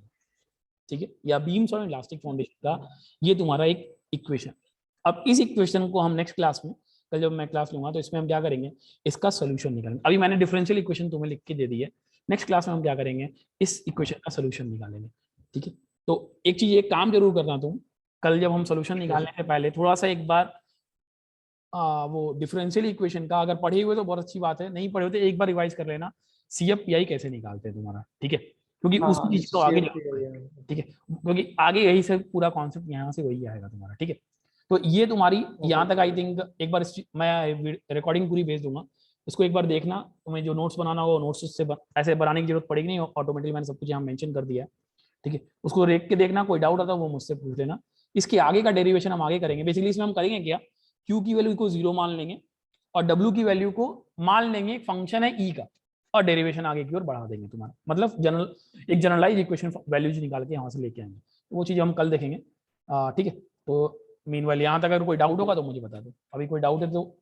ठीक है, या बीम्स और इलास्टिक फाउंडेशन का ये तुम्हारा एक इक्वेशन। अब इस इक्वेशन को हम नेक्स्ट क्लास में, कल जब मैं क्लास लूंगा तो इसमें हम क्या करेंगे, इसका सोल्यूशन निकालेंगे। अभी मैंने डिफरेंशियल इक्वेशन तुम्हें लिख के दे दी है, नेक्स्ट क्लास में हम क्या करेंगे, इस इक्वेशन का सोल्यूशन निकालेंगे, ठीक है। तो एक चीज, एक काम जरूर करना तुम, कल जब हम सोल्यूशन निकालने से पहले थोड़ा सा एक बार वो डिफरेंशियल इक्वेशन का, अगर पढ़े हुए तो बहुत अच्छी बात है, नहीं पढ़े हुए तो एक बार रिवाइज कर लेना, CFPI कैसे निकालते हैं तुम्हारा, ठीक है, क्योंकि हाँ उसी हाँ चीज को आगे CFPI है। ठीक है, क्योंकि आगे यही से पूरा कॉन्सेप्ट यहाँ से वही आएगा तुम्हारा, ठीक है। तो ये तुम्हारी यहाँ तक आई थिंक, एक बार मैं रिकॉर्डिंग पूरी भेज दूंगा, इसको एक बार देखना, तुम्हें जो नोट्स बनाना हो नोट्स से ऐसे बनाने की जरूरत पड़ेगी नहीं, ऑटोमेटिकली मैंने सब कुछ यहाँ मेंशन कर दिया है, ठीक है। उसको देख के देखना, कोई डाउट आता है वो मुझसे पूछ लेना। इसके आगे का डेरिवेशन हम आगे करेंगे। बेसिकली इसमें हम करेंगे क्या, Q की वैल्यू को 0 मान लेंगे और W की वैल्यू को मान लेंगे फंक्शन है E का, और डेरिवेशन आगे की ओर बढ़ा देंगे तुम्हारा, मतलब एक जनरलाइज इक्वेशन वैल्यूज निकाल के यहाँ से लेके आएंगे, वो चीज़ हम कल देखेंगे, ठीक है। तो मीनवाइल यहाँ तक अगर कोई डाउट होगा तो मुझे बता दो, अभी कोई डाउट है तो